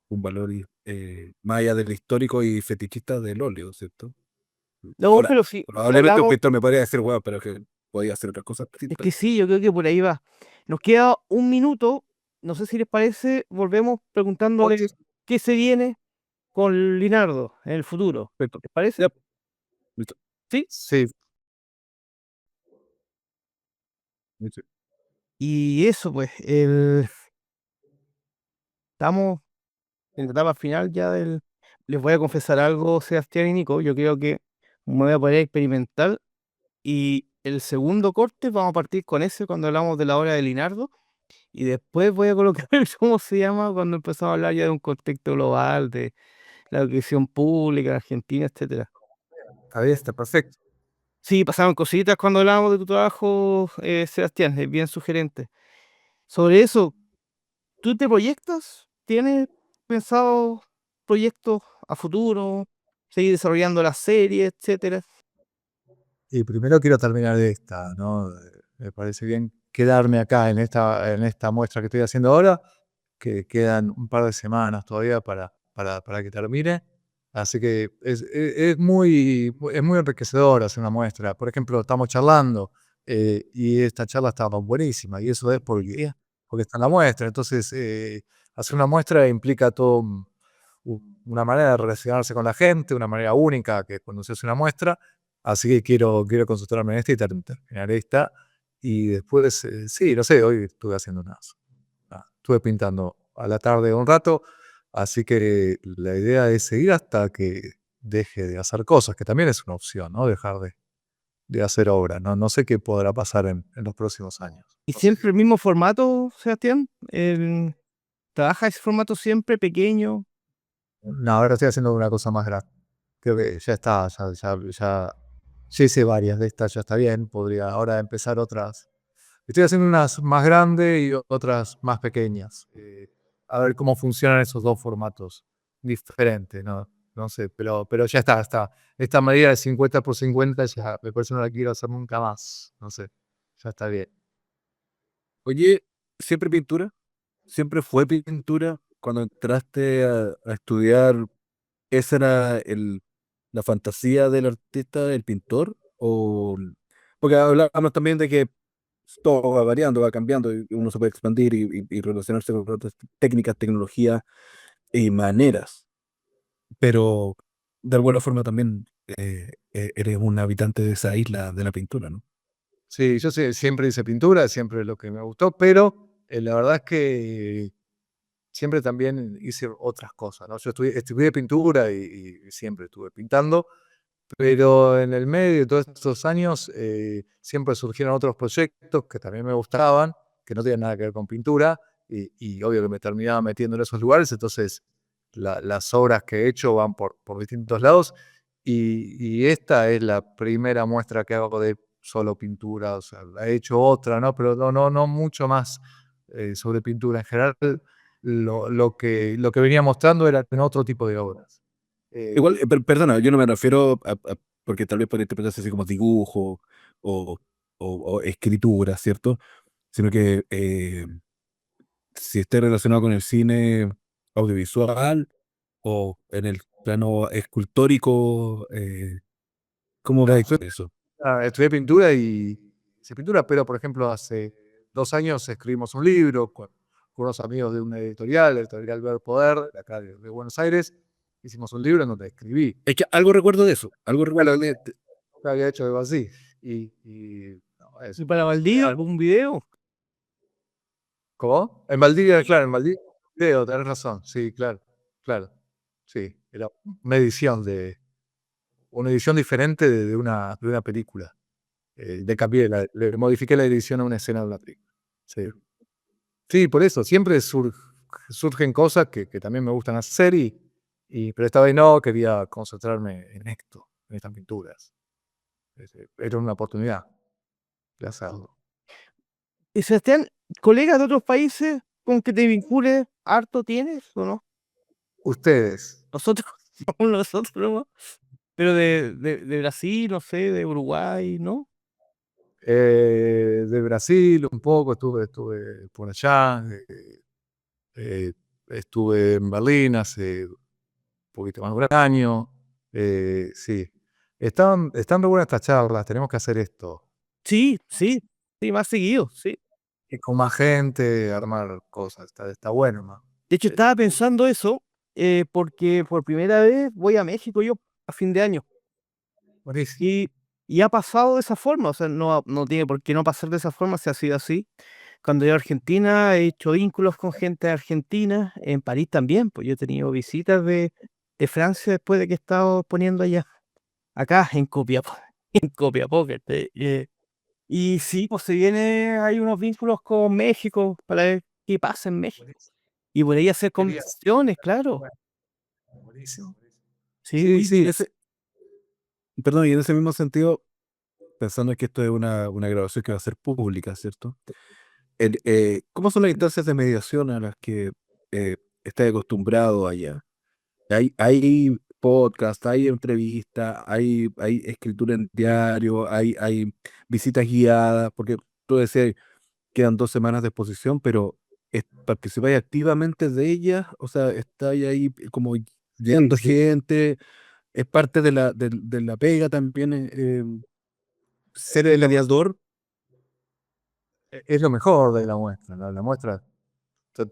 valor más allá del histórico y fetichista del óleo, ¿cierto? No, Ahora, pero si probablemente un hablamos, pintor me podría decir, bueno, pero que podía hacer otras cosas es distintas. que sí, yo creo que por ahí va. Nos queda un minuto, no sé si les parece, volvemos preguntándole qué se viene con Linardo en el futuro. Perfecto. ¿Les parece? Ya, listo. Sí. Sí, Listo. Y eso, pues, estamos en la etapa final ya del. Les voy a confesar algo, Sebastián y Nico. Yo creo que me voy a poner a experimentar. Y el segundo corte vamos a partir con ese cuando hablamos de la obra de Linardo. Y después voy a colocar cómo se llama cuando empezamos a hablar ya de un contexto global, de la educación pública, Argentina, etcétera. ahí está, perfecto. Sí, pasaron cositas cuando hablábamos de tu trabajo, Sebastián, es bien sugerente. Sobre eso, ¿tú te proyectas? ¿Tienes pensado proyectos a futuro? ¿Seguir desarrollando la serie, etcétera? Y primero quiero terminar esta, ¿no? Me parece bien quedarme acá en esta muestra que estoy haciendo ahora, que quedan un par de semanas todavía para que termine. Así que es muy enriquecedor hacer una muestra. Por ejemplo, estamos charlando, y esta charla estaba buenísima, y eso es porque está en la muestra. Entonces, hacer una muestra implica todo una manera de relacionarse con la gente, una manera única que cuando se hace una muestra. Así que quiero concentrarme en esta y terminar esta. Y después, sí, no sé, hoy estuve haciendo estuve pintando a la tarde un rato, así que la idea es seguir hasta que deje de hacer cosas, que también es una opción, ¿no? Dejar de hacer obra. No sé qué podrá pasar en los próximos años. ¿Y No sé. siempre el mismo formato, Sebastián? ¿Trabaja ese formato siempre pequeño? No, ahora estoy haciendo una cosa más grande. Creo que ya está, ya hice varias de estas, ya está bien. Podría ahora empezar otras. Estoy haciendo unas más grandes y otras más pequeñas. A ver cómo funcionan esos dos formatos diferentes, ¿no? No sé, pero ya está. Esta medida de 50 por 50 ya me parece no la quiero hacer nunca más. No sé, ya está bien. Oye, ¿siempre pintura? ¿Siempre fue pintura? Cuando entraste a estudiar, ¿esa era la fantasía del artista, del pintor? Porque hablamos también de que todo va variando, va cambiando, y uno se puede expandir y relacionarse con otras técnicas, tecnologías y maneras. Pero de alguna forma también eres un habitante de esa isla de la pintura, ¿no? Sí, yo siempre hice pintura, siempre es lo que me gustó, pero la verdad es que siempre también hice otras cosas, ¿no? Yo estudié pintura y siempre estuve pintando, pero en el medio de todos estos años siempre surgieron otros proyectos que también me gustaban, que no tenían nada que ver con pintura, y obvio que me terminaba metiendo en esos lugares, entonces las obras que he hecho van por distintos lados, y esta es la primera muestra que hago de solo pintura, o sea, he hecho otra, ¿no? Pero no mucho más sobre pintura. En general, lo que venía mostrando era en otro tipo de obras. Eh, Igual, perdona, yo no me refiero porque tal vez puede interpretarse así como dibujo o, o escritura, ¿cierto? Sino que si esté relacionado con el cine audiovisual o en el plano escultórico, ¿cómo no, ves eso? estudié pintura y hice pintura, pero por ejemplo hace 2 años escribimos un libro con unos amigos de una editorial, la editorial Ver Poder, de acá de Buenos Aires. Hicimos un libro en donde escribí. Es que algo recuerdo de eso, algo Ya recuerdo de... nunca había hecho algo así. No, ¿Y eso. para Valdivia algún video? ¿Cómo? En Valdivia, claro, en Valdivia. Creo, tenés razón. Sí, claro, claro. Sí, era una edición diferente de una película. Le modifiqué la edición a una escena de una película. Sí. Sí, por eso, siempre surgen cosas que también me gustan hacer, pero esta vez no, quería concentrarme en esto, en estas pinturas. Era una oportunidad de hacerlo. Y Sebastián, ¿colegas de otros países con que te vincules harto tienes o no? Ustedes, Nosotros, nosotros, ¿no? Pero de Brasil, no sé, de Uruguay, ¿no? de Brasil un poco, estuve por allá, eh, estuve en Berlín hace un poquito más de un año, sí. Están re buenas estas charlas, tenemos que hacer esto. Sí, sí, sí, más seguido, sí. Y con más gente, armar cosas, está bueno, ¿no? De hecho, estaba pensando eso, porque por primera vez voy a México yo a fin de año. Buenísimo. Y, y ha pasado de esa forma, o sea, no tiene por qué no pasar de esa forma si ha sido así. Cuando yo a Argentina he hecho vínculos con gente de Argentina, en París también, pues yo he tenido visitas de Francia después de que he estado poniendo allá, acá en Copiapó, en Copiapó, y sí, pues se viene, hay unos vínculos con México para ver qué pasa en México. Buenísimo. Y por ahí hacer Querías. conversaciones, claro. Bueno, buenísimo. Sí, Sí, Oye, sí. perdón, y en ese mismo sentido, pensando que esto es una grabación que va a ser pública, ¿cierto? ¿Cómo son las instancias de mediación a las que estás acostumbrado allá? Hay podcast, hay entrevistas, hay escritura en diario, hay visitas guiadas, porque tú decías, quedan 2 semanas de exposición, pero ¿participáis activamente de ellas? O sea, ¿estáis ahí como Sí, viendo sí. gente? ¿Es parte de la pega también ser Es el lo, mediador? es lo mejor de la muestra, ¿no? La muestra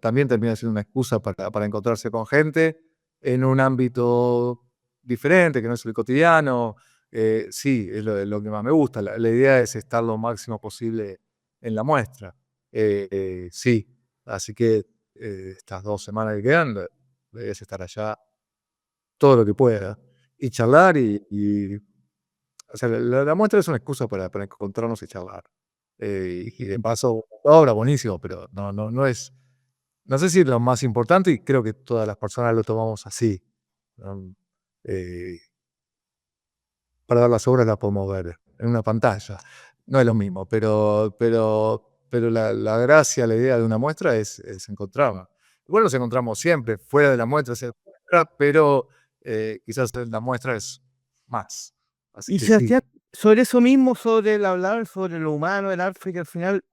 también termina siendo una excusa para encontrarse con gente en un ámbito diferente, que no es el cotidiano. Sí, es lo que más me gusta. La idea es estar lo máximo posible en la muestra. Sí, así que estas 2 semanas que quedan, debes estar allá todo lo que pueda y charlar o sea, la muestra es una excusa para encontrarnos y charlar. Y de paso, obra buenísimo, pero no es, no sé si es lo más importante y creo que todas las personas lo tomamos así. ¿no? Eh, para dar las obras las podemos ver en una pantalla. No es lo mismo, pero la gracia, la idea de una muestra es encontrarla. Igual nos encontramos siempre, fuera de la muestra se encuentra, pero quizás en la muestra es más. Así Y que sí, Sebastián, sobre eso mismo, sobre el hablar, sobre lo humano, el arte, que al final,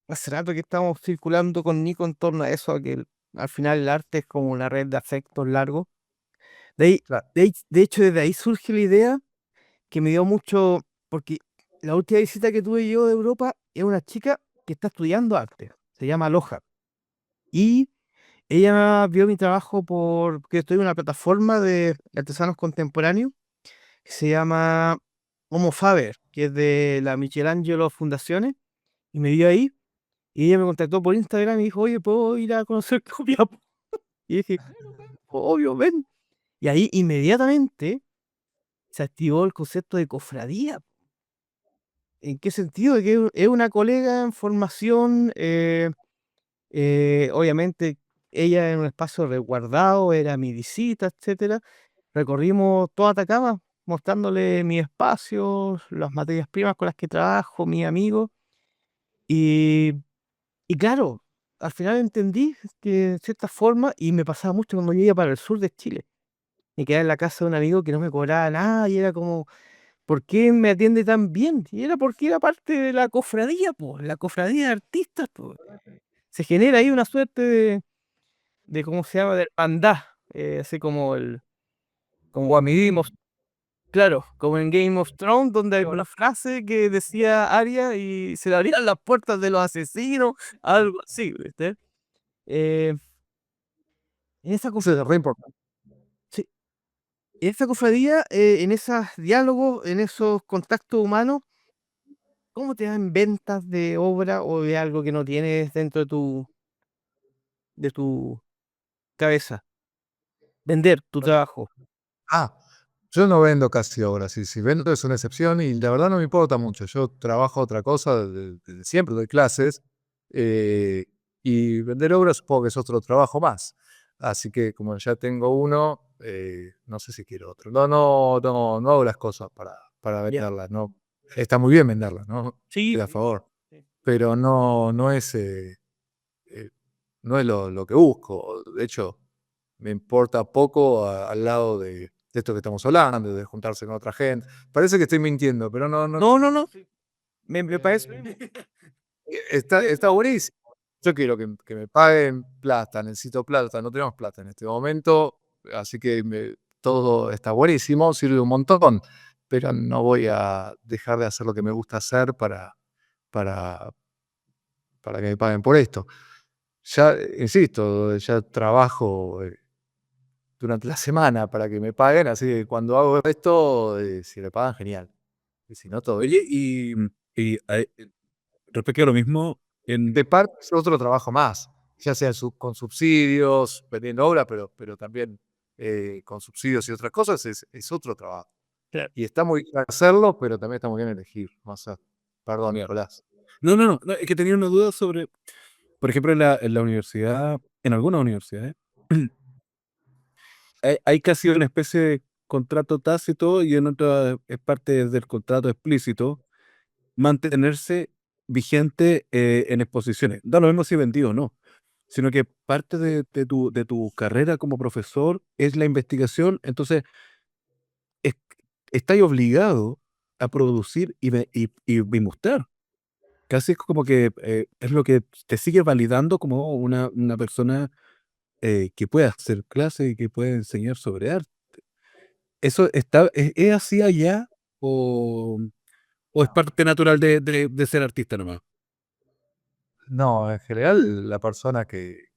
hace rato que estamos circulando con Nico en torno a eso, a que al final el arte es como una red de afectos largos. De ahí, claro. de hecho, desde ahí surge la idea que me dio mucho, porque la última visita que tuve yo de Europa es una chica que está estudiando arte, se llama Loja, y ella vio mi trabajo porque estoy en una plataforma de artesanos contemporáneos que se llama Homo Faber, que es de la Michelangelo Fundaciones, y me vio ahí, y ella me contactó por Instagram y dijo, oye, ¿puedo ir a conocer Copiapó? Y dije, claro, obvio, ven. Y ahí inmediatamente se activó el concepto de cofradía. ¿En qué sentido? De que es una colega en formación, obviamente ella en un espacio resguardado, era mi visita, etcétera. Recorrimos toda Atacama mostrándole mis espacios, las materias primas con las que trabajo, mis amigos. Y, y claro, al final entendí que en cierta forma, y me pasaba mucho cuando yo iba para el sur de Chile, me quedaba en la casa de un amigo que no me cobraba nada y era como, ¿por qué me atiende tan bien? Y era porque era parte de la cofradía, pues, la cofradía de artistas, pues. Se genera ahí una suerte de ¿cómo se llama? De hermandad, así como como amiguismo. Claro, como en Game of Thrones, donde hay una frase que decía Arya y se le abrían las puertas de los asesinos, algo así, ¿viste? Eh, en esa Eso es re importante. sí, en esa cofradía, en esos diálogos, en esos contactos humanos, ¿cómo te dan ventas de obra o de algo que no tienes dentro de tu cabeza? Vender tu trabajo. Ah, yo no vendo casi obras, y si vendo es una excepción y la verdad no me importa mucho. Yo trabajo otra cosa desde siempre, doy clases, eh, y vender obras supongo que es otro trabajo más. Así que como ya tengo uno, no sé si quiero otro. No hago las cosas para Ya. venderlas, no. Está muy bien venderlas, ¿no? Sí, Estoy a sí, favor, sí. pero eh, no es lo que busco. De hecho, me importa poco al lado de esto que estamos hablando, de juntarse con otra gente. Parece que estoy mintiendo, pero no. No, no, no. Sí. Me parece. Está buenísimo. Yo quiero que me paguen plata, necesito plata, no tenemos plata en este momento, así que todo está buenísimo, sirve un montón, pero no voy a dejar de hacer lo que me gusta hacer para, para que me paguen por esto. Ya, insisto, ya trabajo durante la semana para que me paguen, así que cuando hago esto, si me pagan, genial. Y si no, todo bien. Oye, respecto a lo mismo, De parte es otro trabajo más, ya sea con subsidios, vendiendo obra, pero también con subsidios y otras cosas, es otro trabajo. Claro. Y está muy bien hacerlo, pero también está muy bien elegir. O sea, perdón, claro. Nicolás. No, es que tenía una duda sobre, por ejemplo, en la universidad, en algunas universidades, hay casi una especie de contrato tácito y en otras es parte del contrato explícito mantenerse vigente en exposiciones. Da lo mismo si vendido o no, sino que parte de tu carrera como profesor es la investigación, entonces es- estás obligado a producir y mostrar. Casi es como que es lo que te sigue validando como una persona que puede hacer clases y que puede enseñar sobre arte. ¿Eso es así allá o es parte natural de ser artista nomás? No, en general, la persona que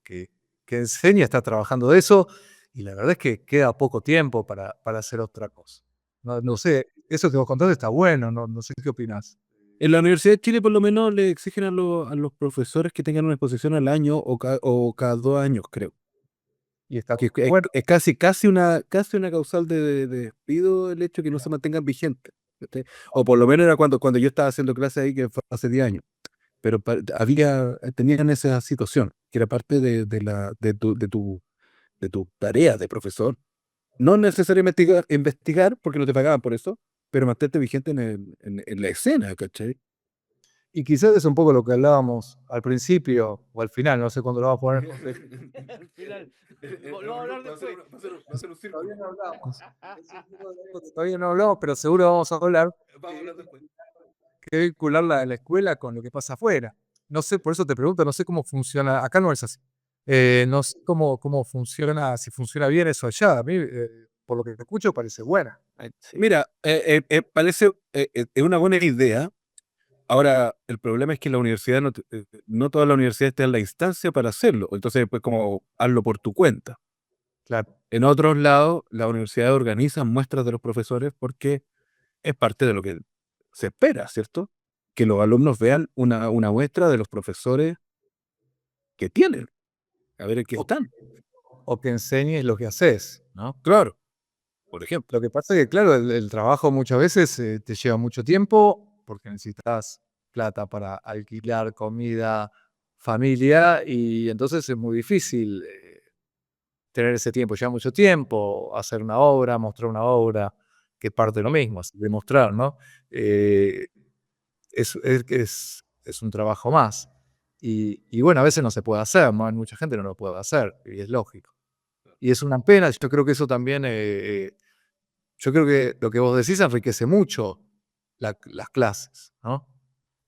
enseña está trabajando de eso y la verdad es que queda poco tiempo para hacer otra cosa. No sé, eso que vos contaste está bueno, no sé qué opinás. En la Universidad de Chile por lo menos le exigen a los profesores que tengan una exposición al año o cada 2 años, creo. Y está Que bueno. es casi una causal de despido el hecho de que no se mantengan vigentes. ¿Cachai? O por lo menos era cuando yo estaba haciendo clases ahí, que fue hace 10 años. Pero tenían esa situación, que era parte de tu tarea de profesor, no necesariamente investigar, porque no te pagaban por eso, pero mantente vigente en la escena, ¿cachai? Y quizás es un poco lo que hablábamos al principio o al final, no sé cuándo lo vamos a poner. Al final, lo vamos a hablar después. Va a ser un círculo. Todavía no hablamos. Es un tipo de algo que todavía no hablamos, pero seguro vamos a hablar. Vamos a hablar después. Que vincular la escuela con lo que pasa afuera. No sé, por eso te pregunto, no sé cómo funciona, acá no es así. No sé cómo funciona, si funciona bien eso allá. A mí, por lo que te escucho, parece buena. Sí. Mira, parece es una buena idea. Ahora, el problema es que la universidad no todas las universidades te dan la instancia para hacerlo. Entonces, después como hazlo por tu cuenta. Claro. En otros lados, las universidades organizan muestras de los profesores porque es parte de lo que se espera, ¿cierto? Que los alumnos vean una muestra de los profesores que tienen, a ver en qué O, están. o que enseñes lo que haces, ¿no? Claro, por ejemplo. Lo que pasa es que, claro, el trabajo muchas veces te lleva mucho tiempo porque necesitas plata para alquilar, comida, familia, y entonces es muy difícil tener ese tiempo. Lleva mucho tiempo hacer una obra, mostrar una obra, que es parte de lo mismo, es demostrar, ¿no? Eh, es un trabajo más. Y bueno, a veces no se puede hacer, ¿no? Hay mucha gente que no lo puede hacer, y es lógico. Y es una pena, yo creo que eso también, yo creo que lo que vos decís enriquece mucho las clases, ¿no?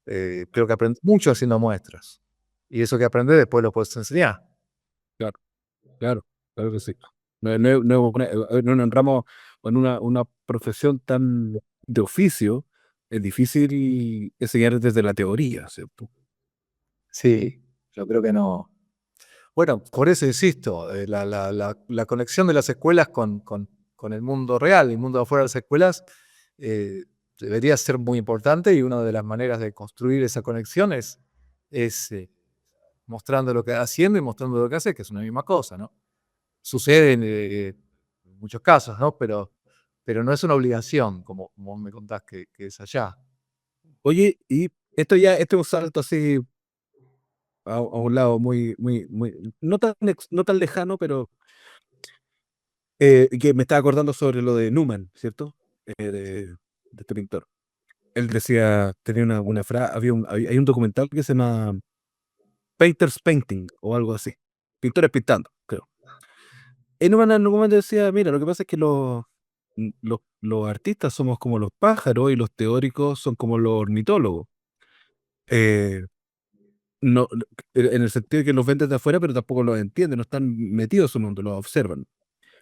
Creo que aprendes mucho haciendo muestras. Y eso que aprendes después lo puedes enseñar. Claro, claro, claro que sí. En un ramo o en una profesión tan de oficio, es difícil enseñar desde la teoría, ¿cierto? Sí, yo creo que no. Bueno, por eso insisto, la conexión de las escuelas con el mundo real, el mundo afuera de las escuelas, eh, debería ser muy importante, y una de las maneras de construir esa conexión es mostrando lo que haciendo y mostrando lo que hace, que es una misma cosa, ¿no? Sucede en muchos casos, ¿no? Pero no es una obligación, como me contás que es allá. Oye, y esto es un salto así a un lado muy, no tan lejano, pero que me estaba acordando sobre lo de Newman, ¿cierto? De este pintor. Él decía, tenía una frase, hay un documental que se llama Painters Painting o algo así. Pintores pintando, creo. Y Newman en algún momento decía, mira, lo que pasa es que los artistas somos como los pájaros y los teóricos son como los ornitólogos. Eh, no, en el sentido de que los ven desde afuera, pero tampoco los entienden, no están metidos en su mundo, los observan.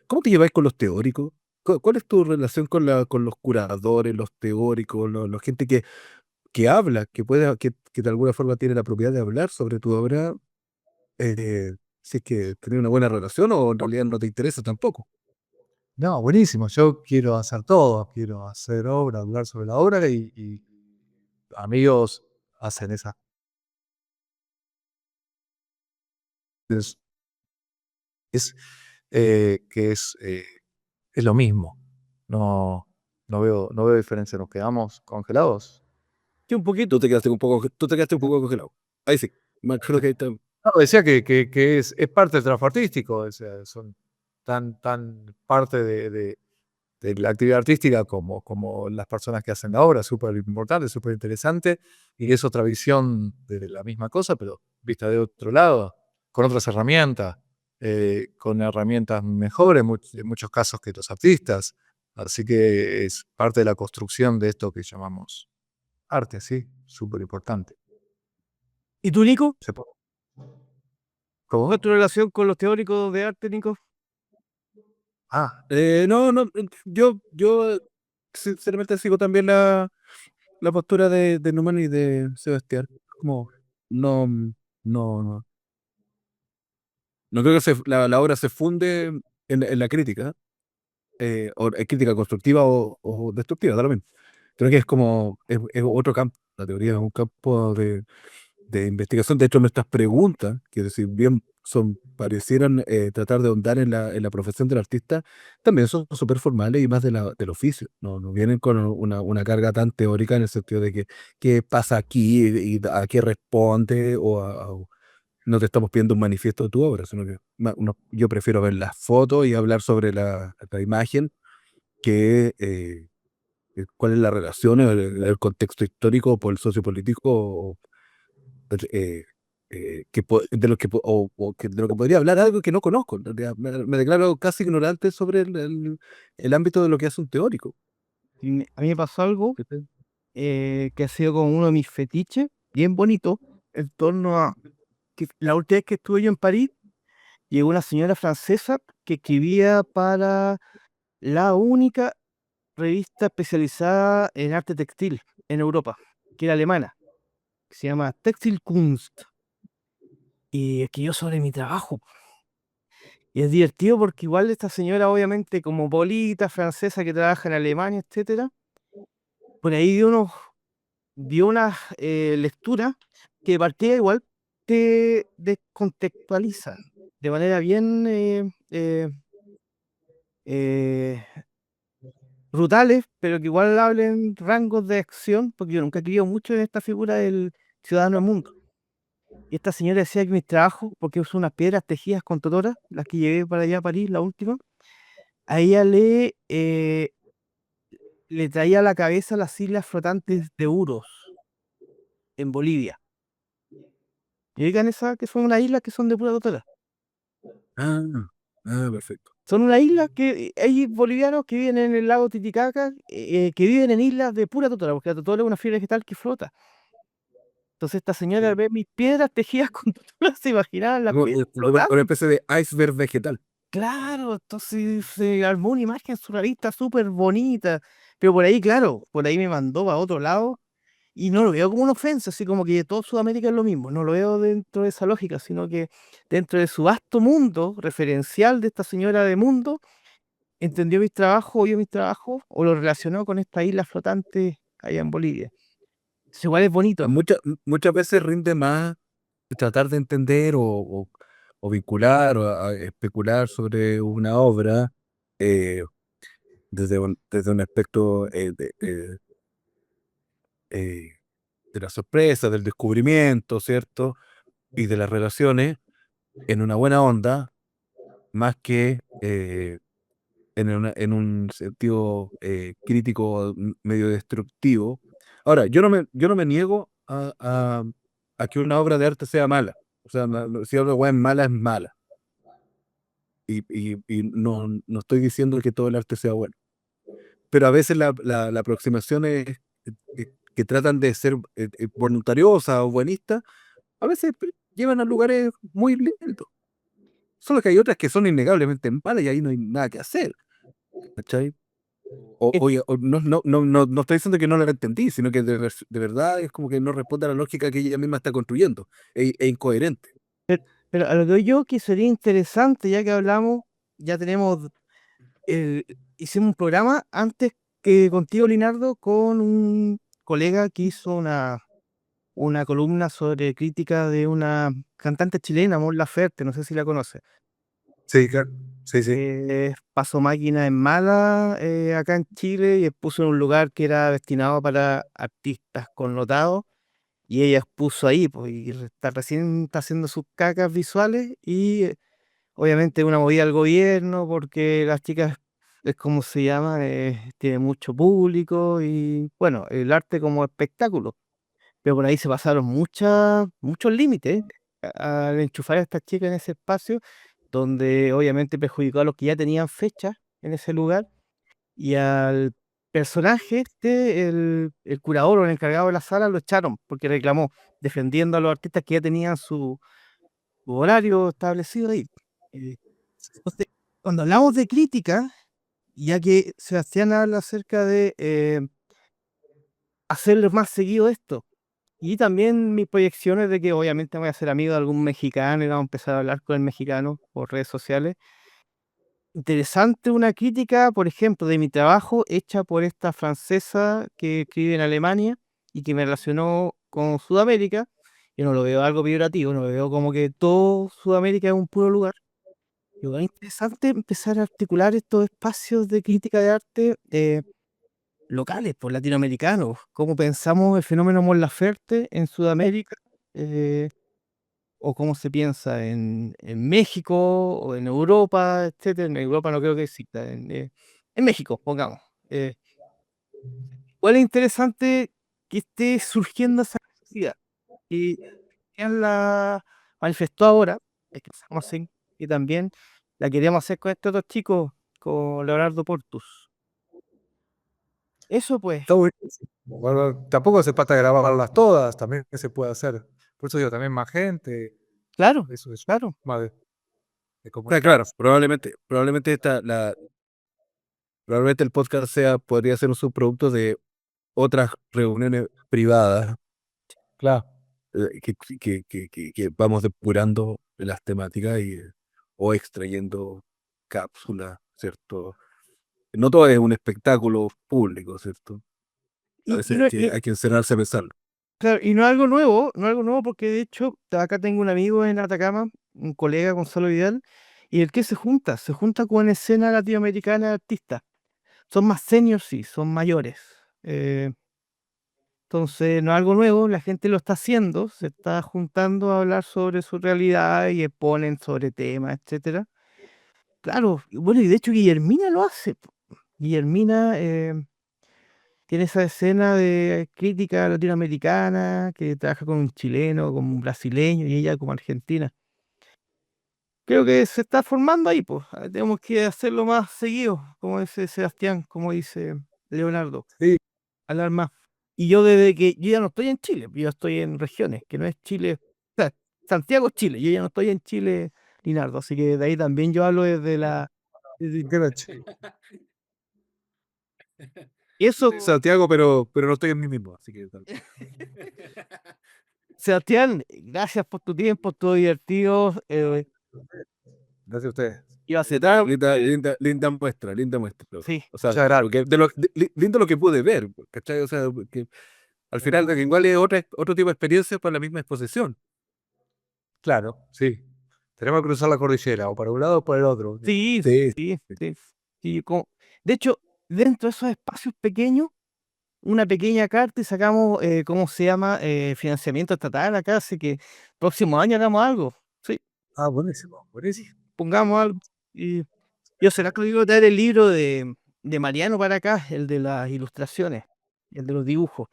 ¿Cómo te lleváis con los teóricos? ¿Cuál es tu relación con los curadores, los teóricos, la gente que habla, que de alguna forma tiene la propiedad de hablar sobre tu obra? Si es que tenés una buena relación o en realidad no te interesa tampoco. No, buenísimo. Yo quiero hacer todo, quiero hacer obra, hablar sobre la obra, y amigos hacen esa. Es, es, es lo mismo. No, no veo diferencia. Nos quedamos congelados. Sí, un poquito. Tú te quedaste un poco congelado. Ahí sí. Creo que ahí está. No, decía que es parte del trabajo artístico, o sea, son tan parte de la actividad artística como las personas que hacen la obra, súper importante, súper interesante, y es otra visión de la misma cosa, pero vista de otro lado, con otras herramientas, con herramientas mejores en muchos casos que los artistas. Así que es parte de la construcción de esto que llamamos arte, sí, súper importante. ¿Y tú, Nico? Se po- ¿Cómo? ¿Cuál es tu relación con los teóricos de arte, Nico? Ah, No, no. Yo sinceramente sigo también la postura de Numan y de Sebastián. Como, no, no. No creo que la obra se funde en la crítica, o en crítica constructiva o destructiva, da lo mismo. Creo que es otro campo. La teoría es un campo de investigación. De hecho, nuestras preguntas, que si bien parecieran tratar de ahondar en la profesión del artista, también son súper formales y más del oficio. No vienen con una carga tan teórica en el sentido de que qué pasa aquí y a qué responde no te estamos pidiendo un manifiesto de tu obra, sino que yo prefiero ver las fotos y hablar sobre la imagen que cuál es la relación, el contexto histórico o el sociopolítico eh, de lo que, de lo que podría hablar algo que no conozco. En realidad. Me declaro casi ignorante sobre el ámbito de lo que hace un teórico. A mí me pasó algo ¿Cachai? que ha sido como uno de mis fetiches, bien bonito, en torno a que la última vez que estuve yo en París, llegó una señora francesa que escribía para la única revista especializada en arte textil en Europa, que era alemana, que se llama Textilkunst, y escribió sobre mi trabajo. Y es divertido porque igual esta señora, obviamente, como polita francesa que trabaja en Alemania, etcétera, por ahí dio unas lecturas que partía igual te descontextualizan de manera bien eh, brutales, pero que igual hablen rangos de acción, porque yo nunca he creído mucho en esta figura del ciudadano del mundo. Y esta señora decía que mis trabajos, porque uso unas piedras tejidas con totora, las que llevé para allá a París, la última, a ella le traía a la cabeza las islas flotantes de Uros, en Bolivia. Y oigan esa que son unas islas que son de pura totora. Ah, perfecto. Son unas islas que hay bolivianos que viven en el lago Titicaca, que viven en islas de pura totora, porque la totora es una fibra vegetal que flota. Entonces esta señora al ver mis piedras tejidas con totora se imaginaban las Como piedras una flotando. especie de iceberg vegetal. Claro, entonces se armó una imagen surrealista súper bonita. Pero por ahí, claro, por ahí me mandó a otro lado y no lo veo como una ofensa, así como que todo Sudamérica es lo mismo. No lo veo dentro de esa lógica, sino que dentro de su vasto mundo referencial de esta señora de mundo, entendió mis trabajos, vio mis trabajos o lo relacionó con esta isla flotante allá en Bolivia. Eso igual es bonito. Muchas veces rinde más tratar de entender o vincular o a especular sobre una obra eh, desde un aspecto eh, de la sorpresa, del descubrimiento, ¿cierto? Y de las relaciones en una buena onda, más que en un sentido crítico medio destructivo. Ahora, yo no me niego a que una obra de arte sea mala. O sea, si una obra es mala, es mala. Y no estoy diciendo que todo el arte sea bueno. Pero a veces la aproximación es que tratan de ser voluntariosa o buenista, a veces llevan a lugares muy lindos. Solo que hay otras que son innegablemente malas y ahí no hay nada que hacer. ¿Cachai? Es- Oye, no estoy diciendo que no la entendí, sino que de verdad es como que no responde a la lógica que ella misma está construyendo. Es incoherente. pero a lo que voy yo que sería interesante, ya que hablamos, ya tenemos, hicimos un programa antes que contigo, Linardo, con un colega que hizo una columna sobre crítica de una cantante chilena, Mon Laferte, no sé si la conoce. Sí, claro. Sí, sí. Pasó máquina en Mala acá en Chile y expuso en un lugar que era destinado para artistas connotados y ella expuso ahí, pues, y recién está haciendo sus cacas visuales y obviamente una movida del gobierno porque las chicas, es como se llama, tiene mucho público y bueno, el arte como espectáculo. Pero por ahí se pasaron muchos límites al enchufar a estas chicas en ese espacio, donde obviamente perjudicó a los que ya tenían fecha en ese lugar, y al personaje el curador o el encargado de la sala lo echaron porque reclamó, defendiendo a los artistas que ya tenían su horario establecido ahí. Eh, Entonces, cuando hablamos de crítica, ya que Sebastián habla acerca de hacerlo más seguido esto, y también mis proyecciones de que obviamente voy a ser amigo de algún mexicano y vamos a empezar a hablar con el mexicano por redes sociales. Interesante una crítica, por ejemplo, de mi trabajo hecha por esta francesa que escribe en Alemania y que me relacionó con Sudamérica. Yo no lo veo algo peyorativo, no lo veo como que todo Sudamérica es un puro lugar. Y es interesante empezar a articular estos espacios de crítica de arte locales, por latinoamericanos. Cómo pensamos el fenómeno Mon Laferte en Sudamérica. eh, o cómo se piensa en México o en Europa, etcétera. En Europa no creo que exista, en México, pongamos. Igual es interesante que esté surgiendo esa necesidad. Y él la manifestó ahora, es que estamos en- y también la queríamos hacer con estos dos chicos, con Leonardo Portus. Eso pues, Está buenísimo. Bueno, tampoco hace falta grabarlas todas, también se puede hacer. Por eso digo, también más gente, claro, eso es claro. más de Claro, comunicarse. probablemente el podcast podría ser un subproducto de otras reuniones privadas Claro. que vamos depurando las temáticas o extrayendo cápsulas, ¿cierto? No todo es un espectáculo público, ¿cierto? A Y veces no, hay que encerrarse a pensarlo. claro, y no es algo nuevo, no es algo nuevo porque de hecho acá tengo un amigo en Atacama, un colega Gonzalo Vidal, y el que se junta con escena latinoamericana de artistas. Son más seniors, sí, son mayores. Eh, entonces no es algo nuevo, la gente lo está haciendo, se está juntando a hablar sobre su realidad y exponen sobre temas, etcétera. Claro, y bueno, y de hecho Guillermina lo hace, po. Guillermina tiene esa escena de crítica latinoamericana, que trabaja con un chileno, con un brasileño y ella como argentina. Creo que se está formando ahí, pues. Tenemos que hacerlo más seguido, como dice Sebastián, como dice Leonardo. Sí, Hablar más. Y yo desde que yo ya no estoy en Chile, yo estoy en regiones, que no es Chile, o sea, Santiago es Chile, yo ya no estoy en Chile, Linardo, así que de ahí también yo hablo desde la... qué noche. Y eso, Santiago, pero no estoy en mí mismo, así que Sebastián, gracias por tu tiempo, estuvo divertido. Gracias a ustedes. Iba a ser linda muestra, linda muestra. sí, O sea, Muchas gracias. lindo lo que pude ver, ¿cachai? O sea, que al final que igual es otro tipo de experiencia para la misma exposición. Claro, sí. Tenemos que cruzar la cordillera, o para un lado o para el otro. sí, Sí, sí, sí. sí. Sí, de hecho, dentro de esos espacios pequeños, una pequeña carta y sacamos, ¿cómo se llama? Financiamiento estatal acá, así que próximo año hagamos algo. Sí, Ah, buenísimo, buenísimo. pongamos algo. Y yo será que digo traer el libro de Mariano para acá, el de las ilustraciones, el de los dibujos.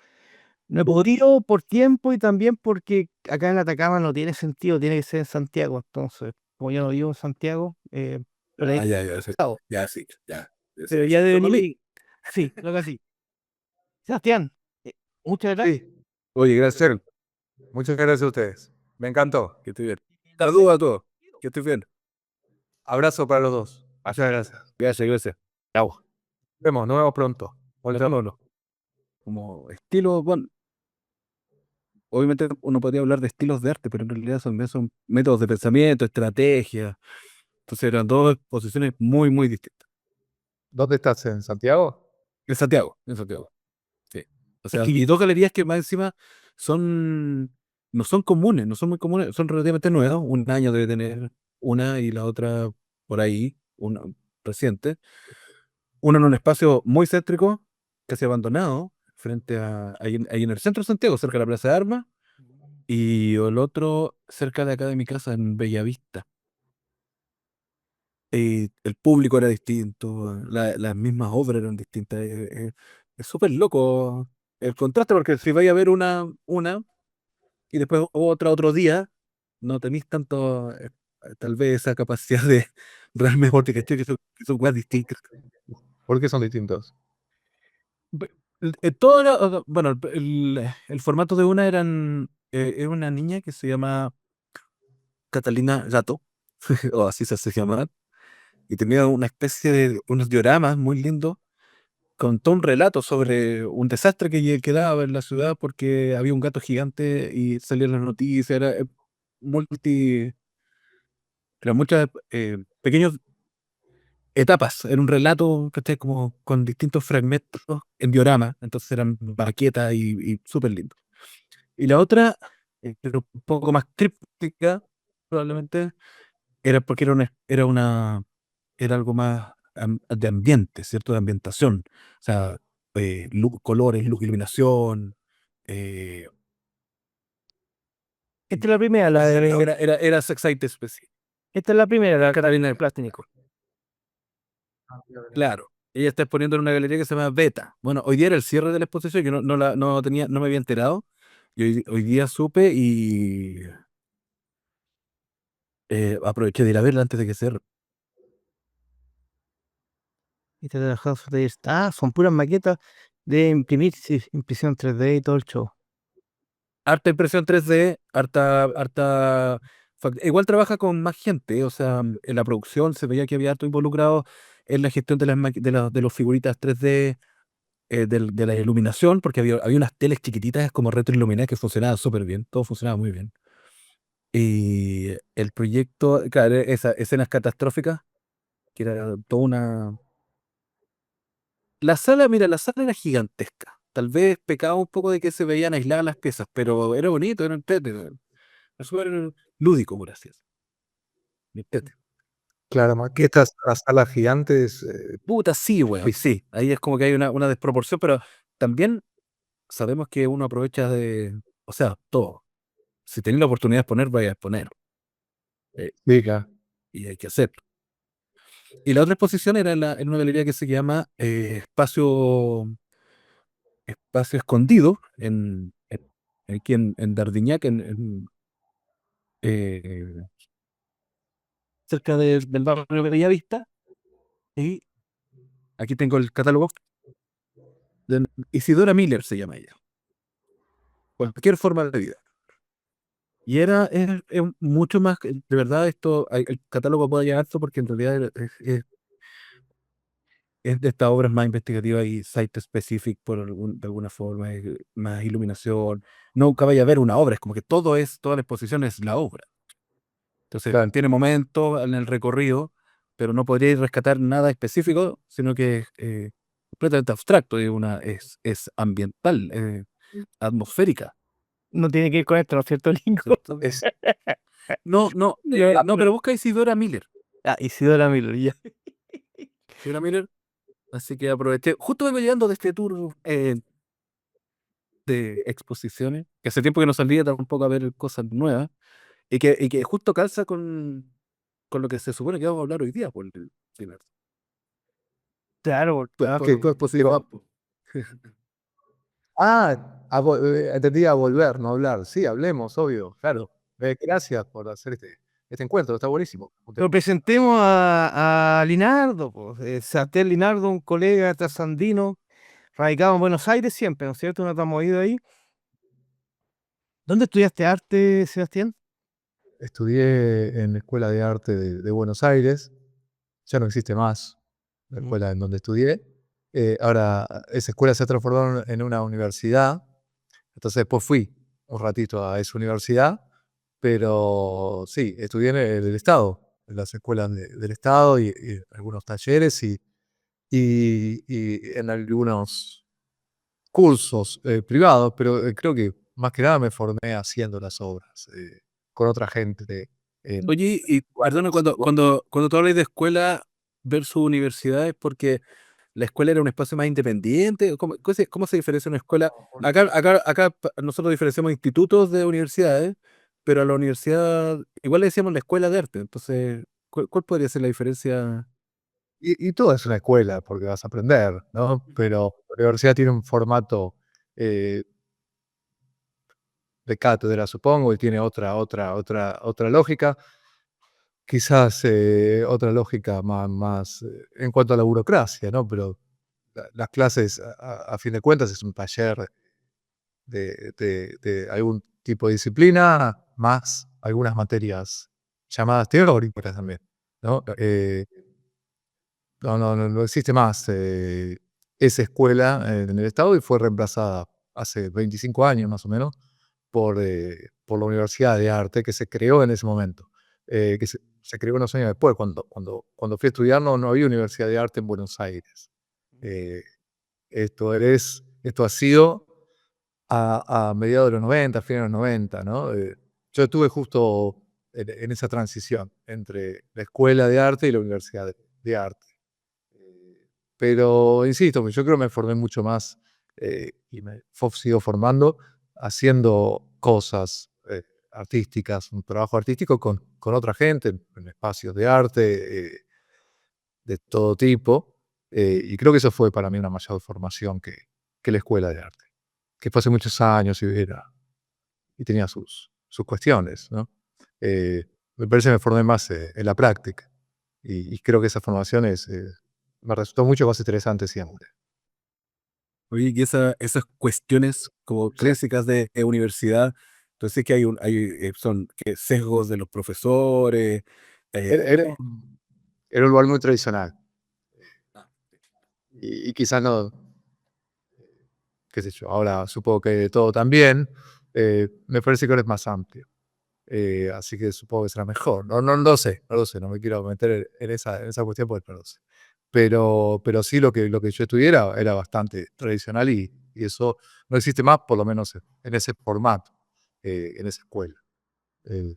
No he podido por tiempo y también porque acá en Atacama no tiene sentido, tiene que ser en Santiago. Entonces, como yo no vivo en Santiago, pero, Ya, sí. Ya, sí, ya. pero ya Eso debe es para venir. mí. Sí, lo que sí. Sebastián, muchas gracias. Sí, Oye, gracias. muchas gracias a ustedes. Me encantó. Que estoy bien. Saludos a todos. Que estoy bien. Abrazo para los dos. Muchas gracias. Gracias. Chao. Nos vemos pronto. No. Como estilo, bueno, obviamente uno podría hablar de estilos de arte, pero en realidad son métodos de pensamiento, estrategia. Entonces eran dos posiciones muy distintas. ¿Dónde estás? ¿En Santiago? En Santiago. Sí. O Es sea, que y dos galerías que más encima son, no son comunes, no son muy comunes, son relativamente nuevas. Un año debe tener una y la otra por ahí, una reciente. Una en un espacio muy céntrico, casi abandonado, ahí en el centro de Santiago, cerca de la Plaza de Armas, y el otro cerca de acá de mi casa, en Bellavista. El público era distinto, las mismas obras eran distintas. Es súper loco el contraste, porque si vais a ver una y después otra otro día, no tenéis tanto, tal vez esa capacidad de realmente que son cosas distintas. ¿Por qué son distintos? Bueno, el formato de una era una niña que se llama Catalina Gato, o así se hace llamar, y tenía una especie de unos dioramas muy lindos con todo un relato sobre un desastre que quedaba en la ciudad porque había un gato gigante y salían las noticias, multi, eran muchas pequeños etapas, era un relato, ¿cachai? Como con distintos fragmentos en diorama, entonces eran maquetas y súper lindos. Y la otra, era un poco más críptica, probablemente, era porque era algo más de ambiente, ¿cierto? De ambientación. O sea, colores, luz, iluminación, eh, Esta es la primera, Era Site Specific. esta es la primera, la Catalina de Plástico. Claro. Ella está exponiendo en una galería que se llama Beta. Bueno, hoy día era el cierre de la exposición, yo no me había enterado. Y hoy día supe y aproveché de ir a verla antes de que cierre. Esta de la House of the Years. Ah, son puras maquetas de imprimir, sí, impresión 3D y todo el show. Harta impresión 3D, igual trabaja con más gente, o sea, en la producción se veía que había harto involucrado en la gestión de de los figuritas 3D, de la iluminación, porque había unas teles chiquititas como retroiluminadas que funcionaban súper bien, todo funcionaba muy bien. Y el proyecto, claro, esas escenas catastróficas, que era toda una... La sala, mira, la sala era gigantesca. Tal vez pecaba un poco de que se veían aisladas las piezas, pero era bonito, era entretenido. Era súper lúdico, por así decirlo. Entretenido. Claro, maquetas a salas gigantes. Puta, sí, weón. Sí, ahí es como que hay una desproporción, pero también sabemos que uno aprovecha o sea, todo. Si tenés la oportunidad de exponer, vaya a exponer. Diga. Y hay que hacerlo. Y la otra exposición era en una galería que se llama Espacio Escondido, aquí en Dardignac, eh, cerca del barrio de Bellavista. Y aquí tengo el catálogo de Isidora Miller, se llama ella. Cualquier forma de vida. Y es mucho más, de verdad, el catálogo puede llegar harto porque en realidad es de estas obras más investigativas y site specific de alguna forma, más iluminación. Nunca vaya a ver una obra, es como que toda la exposición es la obra. Entonces, Claro. tiene momentos en el recorrido, pero no podría rescatar nada específico, sino que es completamente abstracto, es ambiental, atmosférica. No tiene que ir con esto, ¿no es cierto, Lingo? Es, No, pero busca Isidora Miller. Ah, Isidora Miller, ya. Isidora Miller. Así que aproveché. Justo vengo llegando de este tour de exposiciones, que hace tiempo que no salía tampoco a ver cosas nuevas, y que justo calza con lo que se supone que vamos a hablar hoy día, por el final. Claro, Tu exposición. entendí a volver, no hablar. Sí, hablemos, obvio, claro. Gracias por hacer este encuentro, está buenísimo. lo presentemos a Linardo, pues, Sebastián Linardo, un colega trasandino, radicado en Buenos Aires siempre, ¿no es cierto? No te hemos ido ahí. ¿Dónde estudiaste arte, Sebastián? Estudié en la Escuela de Arte de Buenos Aires, ya no existe más la escuela en donde estudié. Ahora esa escuela se ha transformado en una universidad, entonces después fui un ratito a esa universidad, pero sí, estudié en el Estado, en las escuelas del Estado y algunos talleres y en algunos cursos privados, pero creo que más que nada me formé haciendo las obras con otra gente. Oye, y perdona, cuando tú hablas de escuela versus universidades, porque la escuela era un espacio más independiente. ¿Cómo se diferencia una escuela? Acá nosotros diferenciamos institutos de universidades, pero a la universidad igual le decíamos la escuela de arte. Entonces, ¿cuál podría ser la diferencia? Y todo es una escuela porque vas a aprender, ¿no? Pero la universidad tiene un formato eh, de cátedra, supongo, y tiene otra lógica. Quizás otra lógica más en cuanto a la burocracia, ¿no? Pero las clases, a fin de cuentas, es un taller de algún tipo de disciplina, más algunas materias llamadas teóricas también, ¿no? No existe más esa escuela en el Estado y fue reemplazada hace 25 años más o menos por la Universidad de Arte que se creó en ese momento, que se creó unos años después. Cuando fui a estudiar no había Universidad de Arte en Buenos Aires. Eh, esto ha sido a mediados de los 90, fines de los 90, ¿no? Yo estuve justo en esa transición entre la Escuela de Arte y la Universidad de Arte. Pero insisto, yo creo que me formé mucho más y me sigo formando haciendo cosas artísticas, un trabajo artístico con otra gente, en espacios de arte, de todo tipo. Y creo que eso fue para mí una mayor formación que la escuela de arte, que fue hace muchos años y tenía sus cuestiones, ¿no? Me parece que me formé más en la práctica y creo que esa formación me resultó mucho más interesante siempre. Oye, y esas cuestiones como clásicas de universidad, entonces que son que sesgos de los profesores. eh, Era un lugar muy tradicional y quizás no, qué sé yo, ahora supongo que todo también, me parece que ahora es más amplio. Así que supongo que será mejor. No lo sé, no lo sé, no me quiero meter en esa cuestión porque no lo sé. Pero sí lo que yo estudié era bastante tradicional y eso no existe más, por lo menos en ese formato, en esa escuela. Eh,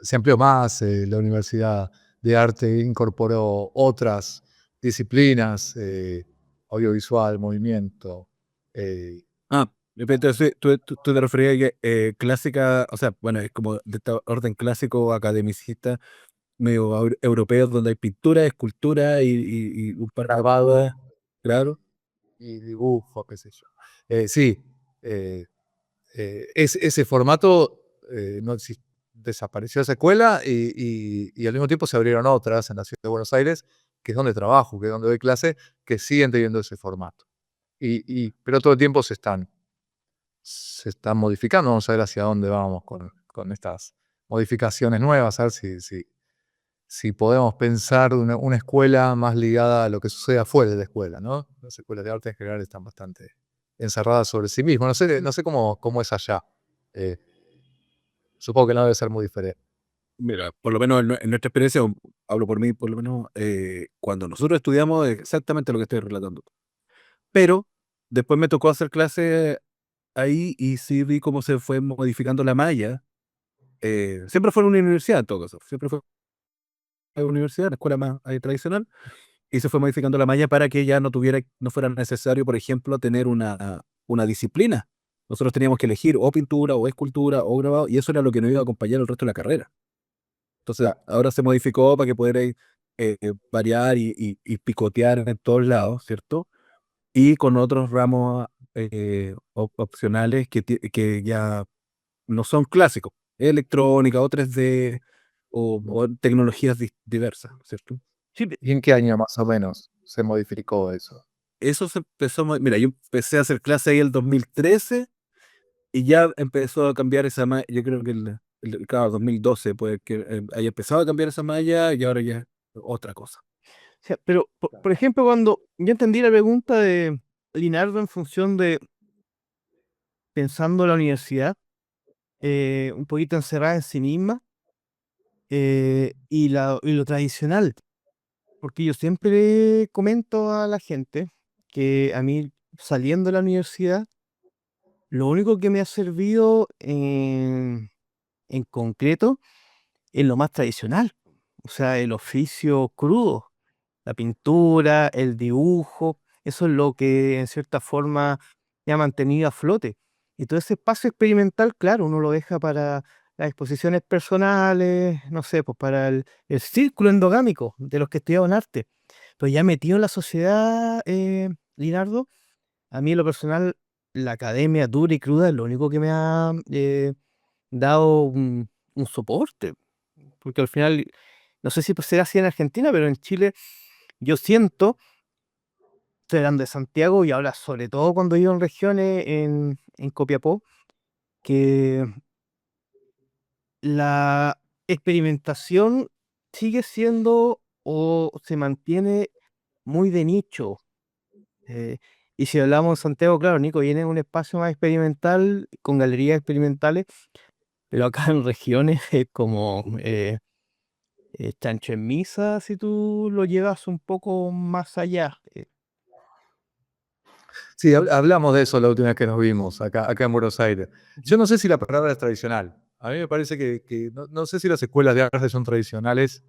Se amplió más, la Universidad de Arte incorporó otras disciplinas, audiovisual, movimiento. eh, entonces tú te referías a que clásica, o sea, bueno, es como de este orden clásico academicista, medio europeo, donde hay pintura, escultura y un par de Grabado. claro. Y dibujo, qué sé yo. Sí, eh, ese formato no desapareció esa escuela y al mismo tiempo se abrieron otras en la ciudad de Buenos Aires, que es donde trabajo, que es donde doy clase, que siguen teniendo ese formato. Pero todo el tiempo se están modificando. Vamos a ver hacia dónde vamos con estas modificaciones nuevas, a ver si podemos pensar una escuela más ligada a lo que sucede afuera de la escuela, ¿no? Las escuelas de arte en general están bastante encerradas sobre sí mismas. No sé cómo es allá. Eh, Supongo que no debe ser muy diferente. Mira, por lo menos en nuestra experiencia, hablo por mí, por lo menos cuando nosotros estudiamos es exactamente lo que estoy relatando. Pero después me tocó hacer clase ahí y sí vi cómo se fue modificando la malla. Siempre fue en una universidad en todo caso, siempre fue en una universidad, la escuela más tradicional, y se fue modificando la malla para que ya no fuera necesario, por ejemplo, tener una disciplina. Nosotros teníamos que elegir o pintura, o escultura, o grabado, y eso era lo que nos iba a acompañar el resto de la carrera. Entonces, ahora se modificó para que pudierais variar y picotear en todos lados, ¿cierto? Y con otros ramos opcionales que ya no son clásicos, electrónica o 3D o tecnologías diversas, ¿cierto? Sí, ¿Y en qué año más o menos se modificó eso? Eso se empezó, mira, yo empecé a hacer clase ahí el 2013 y ya empezó a cambiar esa malla, yo creo que claro, 2012 puede que haya empezado a cambiar esa malla y ahora ya es otra cosa. o sea, pero por ejemplo, cuando yo entendí la pregunta de Linardo en función de pensando la universidad, un poquito encerrada en sí misma, y lo tradicional, porque yo siempre comento a la gente que a mí, saliendo de la universidad, lo único que me ha servido en concreto es lo más tradicional, o sea, el oficio crudo, la pintura, el dibujo, eso es lo que en cierta forma me ha mantenido a flote. Y todo ese espacio experimental, claro, uno lo deja para las exposiciones personales, no sé, pues para el círculo endogámico de los que estudiaban arte. Pero ya metido en la sociedad, Linardo, a mí en lo personal, la academia dura y cruda es lo único que me ha dado un soporte, porque al final, no sé si pues será así en Argentina, pero en Chile yo siento, estoy hablando de Santiago y ahora sobre todo cuando vivo en regiones en Copiapó, que la experimentación sigue siendo o se mantiene muy de nicho. eh, y si hablamos en Santiago, claro, Nico, viene un espacio más experimental, con galerías experimentales, pero acá en regiones es como chancho en misa si tú lo llevas un poco más allá. Sí, hablamos de eso la última vez que nos vimos acá en Buenos Aires. Yo no sé si la palabra es tradicional. A mí me parece que no sé si las escuelas de arte son tradicionales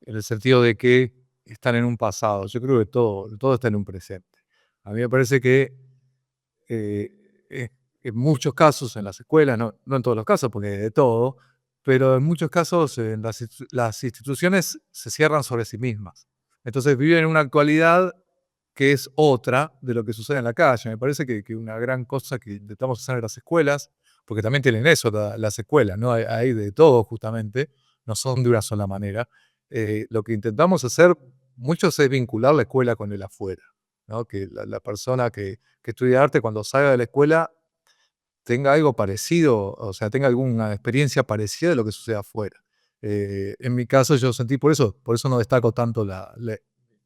en el sentido de que están en un pasado. Yo creo que todo está en un presente. A mí me parece que eh, eh, en muchos casos en las escuelas, no en todos los casos, porque hay de todo, pero en muchos casos las instituciones se cierran sobre sí mismas. Entonces viven en una actualidad que es otra de lo que sucede en la calle. Me parece que una gran cosa que intentamos hacer en las escuelas, porque también tienen eso las escuelas, ¿no? Hay de todo justamente, no son de una sola manera. Lo que intentamos hacer muchos es vincular la escuela con el afuera, ¿no? Que la persona que estudia arte cuando salga de la escuela tenga algo parecido, o sea, tenga alguna experiencia parecida de lo que sucede afuera. En mi caso yo sentí por eso no destaco tanto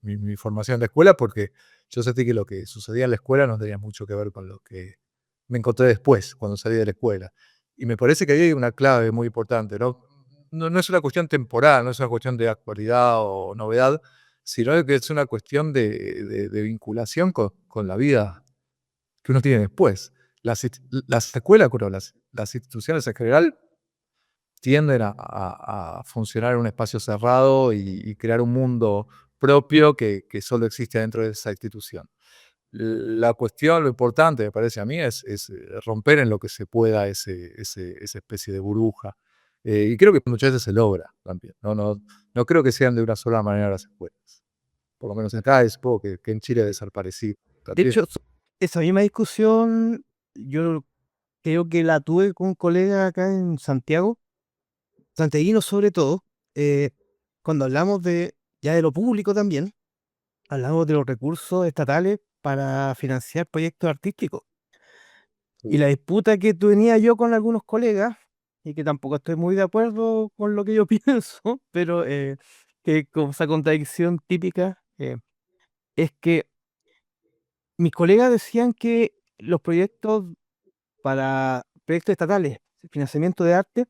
mi formación en la escuela, porque yo sentí que lo que sucedía en la escuela no tenía mucho que ver con lo que me encontré después, cuando salí de la escuela. Y me parece que ahí hay una clave muy importante, ¿no? No es una cuestión temporal, no es una cuestión de actualidad o novedad, sino que es una cuestión de vinculación con la vida que uno tiene después. Las escuelas, creo, las instituciones en general tienden a funcionar en un espacio cerrado y crear un mundo propio que solo existe dentro de esa institución. La cuestión, lo importante, me parece a mí, es romper en lo que se pueda esa especie de burbuja. Y creo que muchas veces se logra también. No creo que sean de una sola manera las escuelas. Por lo menos acá, supongo que en Chile debe ser parecido. De También. hecho, esa misma discusión yo creo que la tuve con un colega acá en Santiago, santiaguino sobre todo, cuando hablamos ya de lo público también, hablamos de los recursos estatales para financiar proyectos artísticos. Y la disputa que tenía yo con algunos colegas, y que tampoco estoy muy de acuerdo con lo que yo pienso, pero que con esa contradicción típica, es que mis colegas decían que los proyectos para proyectos estatales, financiamiento de arte,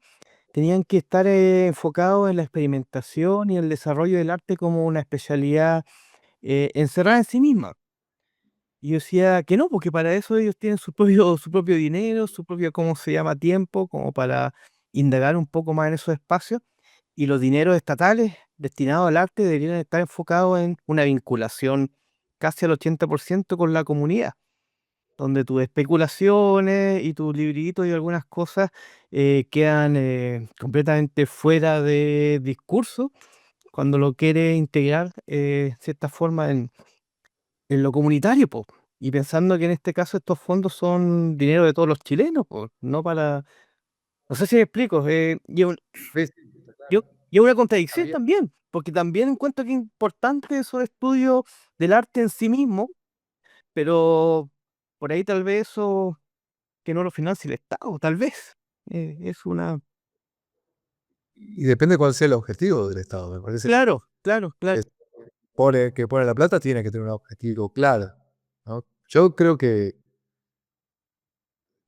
tenían que estar enfocados en la experimentación y el desarrollo del arte como una especialidad encerrada en sí misma. Y yo decía que no, porque para eso ellos tienen su propio dinero, su propio, ¿cómo se llama?, tiempo, como para indagar un poco más en esos espacios. Y los dineros estatales destinados al arte deberían estar enfocados en una vinculación casi al 80% con la comunidad, donde tus especulaciones y tus libritos y algunas cosas quedan completamente fuera de discurso cuando lo quieres integrar de cierta forma en lo comunitario, po. Y pensando que en este caso estos fondos son dinero de todos los chilenos, po, no para... No sé si me explico, Sí, sí, yo, claro. y es una contradicción Había- también, porque también encuentro que es importante esos estudios del arte en sí mismo, pero por ahí tal vez eso que no lo financie el Estado, tal vez. Es una... Y depende cuál sea el objetivo del Estado. Me parece Claro, claro, claro. que que pone la plata tiene que tener un objetivo claro, ¿no? Yo creo que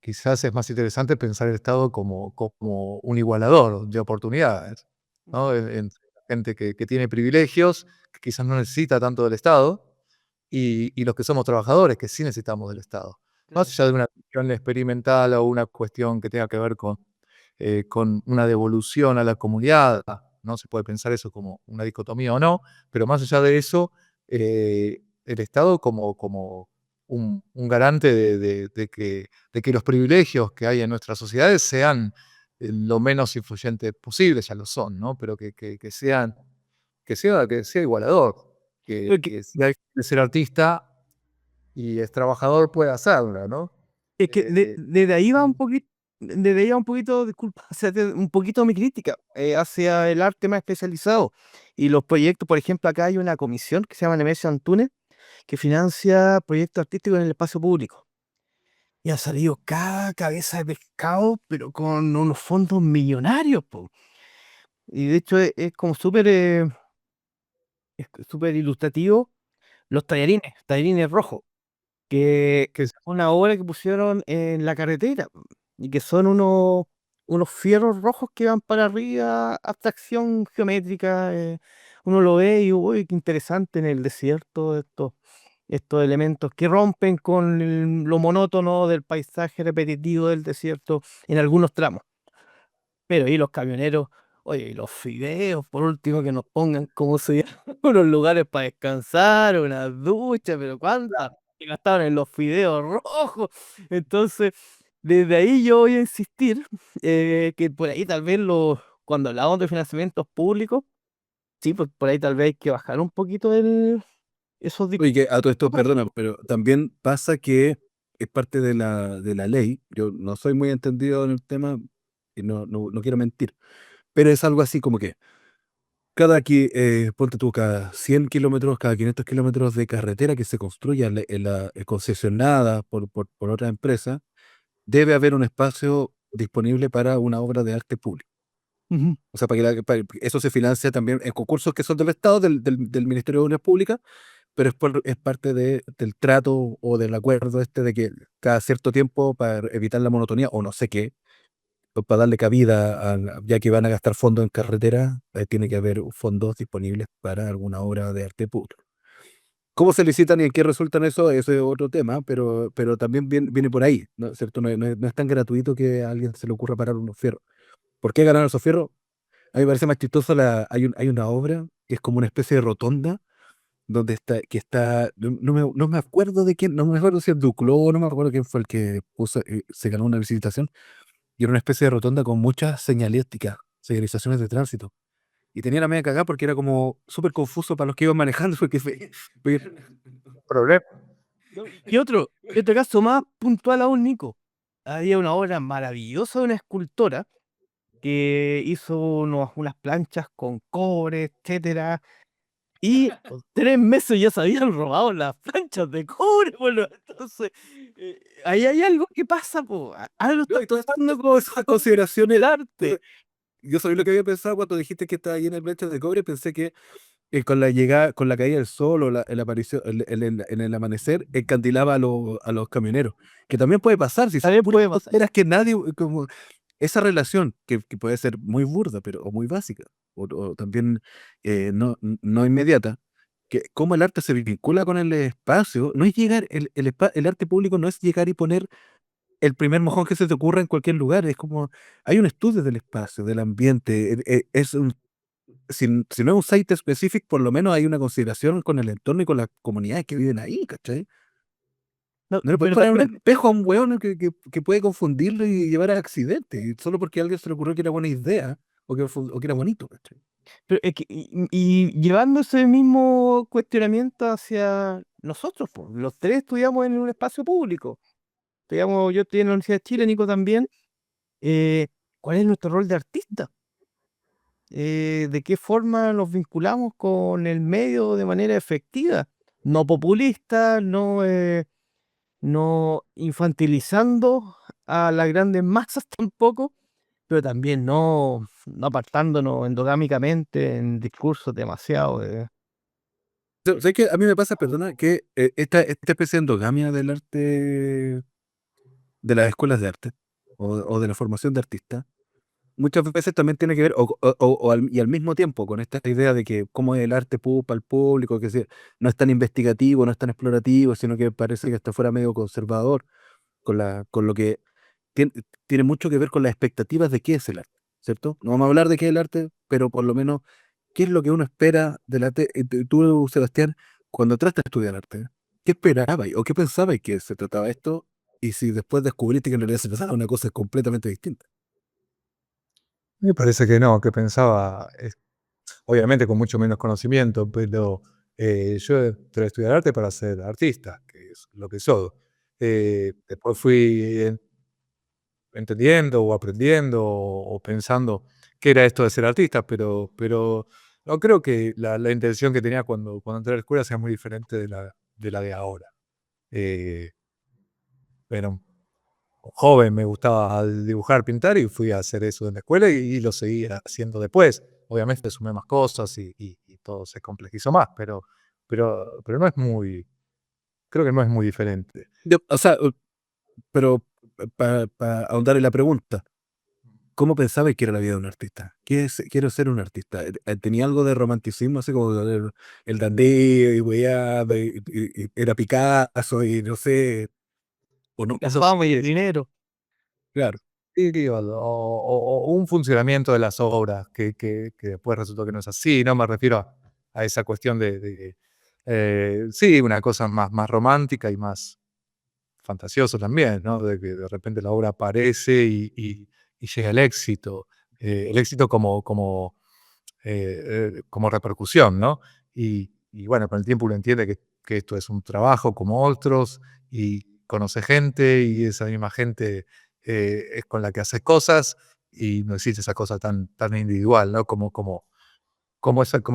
quizás es más interesante pensar el Estado como un igualador de oportunidades, ¿no? Entre la gente que tiene privilegios, que quizás no necesita tanto del Estado, y los que somos trabajadores, que sí necesitamos del Estado. Más Claro. allá de una cuestión experimental o una cuestión que tenga que ver con una devolución a la comunidad, ¿no? Se puede pensar eso como una dicotomía o no, pero más allá de eso, el Estado como un garante de que los privilegios que hay en nuestras sociedades sean lo menos influyentes posible, ya lo son, ¿no? Pero que sea igualador, Porque que si alguien quiere ser artista y es trabajador puede hacerlo, ¿no? es que Eh, desde ahí va un poquito, desde ahí va un poquito, disculpa, o sea, un poquito mi crítica hacia el arte más especializado y los proyectos. Por ejemplo, acá hay una comisión que se llama Nemesio Antunes que financia proyectos artísticos en el espacio público. Y ha salido cada cabeza de pescado, pero con unos fondos millonarios, po. Y de hecho es como súper ilustrativo los tallarines rojos, que que es una obra que pusieron en la carretera y que son unos fierros rojos que van para arriba, abstracción geométrica. Uno lo ve y uy, qué interesante en el desierto estos elementos que rompen con lo monótono del paisaje repetitivo del desierto en algunos tramos. Pero ahí los camioneros, oye, y los fideos, por último, que nos pongan, como se llama, unos lugares para descansar, una ducha, pero ¿cuántas que gastaron en los fideos rojos? Entonces, desde ahí yo voy a insistir que por ahí tal vez cuando hablamos de financiamientos públicos, sí, pues por ahí tal vez hay que bajar un poquito esos Oye, que a todo esto, discursos. perdona, pero también pasa que es parte de la ley. Yo no soy muy entendido en el tema y no quiero mentir, pero es algo así como que ponte tú, cada 100 kilómetros, cada 500 kilómetros de carretera que se construya concesionada por otra empresa, debe haber un espacio disponible para una obra de arte público. Ujú. O sea, para que eso se financia también en concursos que son del Estado, del Ministerio de Obras Públicas, pero es parte del trato o del acuerdo de que cada cierto tiempo, para evitar la monotonía o no sé qué, o para darle cabida, ya que van a gastar fondos en carretera, tiene que haber fondos disponibles para alguna obra de arte público. ¿Cómo se licitan y en qué resultan eso es otro tema, pero también viene por ahí, ¿no es cierto? No es tan gratuito que a alguien se le ocurra parar unos fierros. ¿Por qué ganar esos fierros? A mí me parece más chistoso, hay una obra que es como una especie de rotonda, donde no me acuerdo de quién, no me acuerdo si es Duclos, no me acuerdo quién fue el que se ganó una licitación, y era una especie de rotonda con muchas señalísticas, señalizaciones de tránsito. Y tenía la media cagada porque era como súper confuso para los que iban manejando, porque Problema. ¿No? Y otro caso más puntual aún, Nico. Había una obra maravillosa de una escultora que hizo unas planchas con cobre, etcétera. Y 3 meses ya se habían robado las planchas de cobre, bueno, entonces ahí hay algo que pasa, po. Algo está no, y todo esto pasando con con esas consideraciones. el arte. Yo sabía lo que había pensado cuando dijiste que estaba llena de planchas de cobre, pensé que con la llegada, con la caída del sol o el aparición, en el amanecer, encandilaba a los camioneros. Que también puede pasar, si son También puras puede pasar. tonteras que nadie, como esa relación, que puede ser muy burda, o muy básica, o también no inmediata, que cómo el arte se vincula con el espacio, no es llegar, el arte público no es llegar y poner el primer mojón que se te ocurra en cualquier lugar, es como, hay un estudio del espacio, del ambiente, si no es un site específico, por lo menos hay una consideración con el entorno y con las comunidades que viven ahí, ¿cachai? No, No le puedes pero poner un también, espejo a un weón que puede confundirlo y llevar a accidentes, y solo porque a alguien se le ocurrió que era buena idea o que era bonito, ¿cachai? pero es que, y llevando ese mismo cuestionamiento hacia nosotros, po. Los tres estudiamos en un espacio público. Yo estoy en la Universidad de Chile, Nico también. eh, ¿Cuál es nuestro rol de artista? ¿De qué forma nos vinculamos con el medio de manera efectiva? No populista, no infantilizando a las grandes masas tampoco, pero también no apartándonos endogámicamente en discursos demasiado. ¿Sabes qué? A mí me pasa, perdona, que esta especie de endogamia del arte, de las escuelas de arte, o de la formación de artistas, muchas veces también tiene que ver, y al mismo tiempo, con esta idea de que cómo es el arte para el público, que no es tan investigativo, no es tan explorativo, sino que parece que está fuera medio conservador, con lo que tiene, tiene mucho que ver con las expectativas de qué es el arte, ¿cierto? No vamos a hablar de qué es el arte, pero por lo menos, ¿qué es lo que uno espera del arte? Tú, Sebastián, cuando trataste de estudiar arte, ¿qué esperabas o qué pensabas que se trataba esto? Y si después descubriste que en realidad se trataba de una cosa completamente distinta. Me parece que no, que pensaba, obviamente con mucho menos conocimiento, pero yo entré a estudiar arte para ser artista, que es lo que soy. Después fui entendiendo o aprendiendo o pensando qué era esto de ser artista, pero no creo que la intención que tenía cuando entré a la escuela sea muy diferente de la de ahora. Eh, era un joven, me gustaba dibujar, pintar y fui a hacer eso en la escuela y lo seguí haciendo después. Obviamente sumé más cosas y todo se complejizó más, pero no es muy, creo que no es muy diferente. O sea, pero para ahondar en la pregunta, ¿cómo pensabas que era la vida de un artista? Quiero ser un artista. ¿Tenía algo de romanticismo, así como el dandí y weá, era Picasso y no sé, o no? La fama y el dinero. Claro. Sí, o un funcionamiento de las obras que después resultó que no es así, no me refiero a esa cuestión sí, una cosa más romántica y más fantasioso también, ¿no? De que de repente la obra aparece y llega el éxito. El éxito como repercusión, ¿no? Y bueno, con el tiempo uno entiende que esto es un trabajo como otros y conoce gente y esa misma gente es con la que haces cosas y no existe esa cosa tan individual, ¿no? Como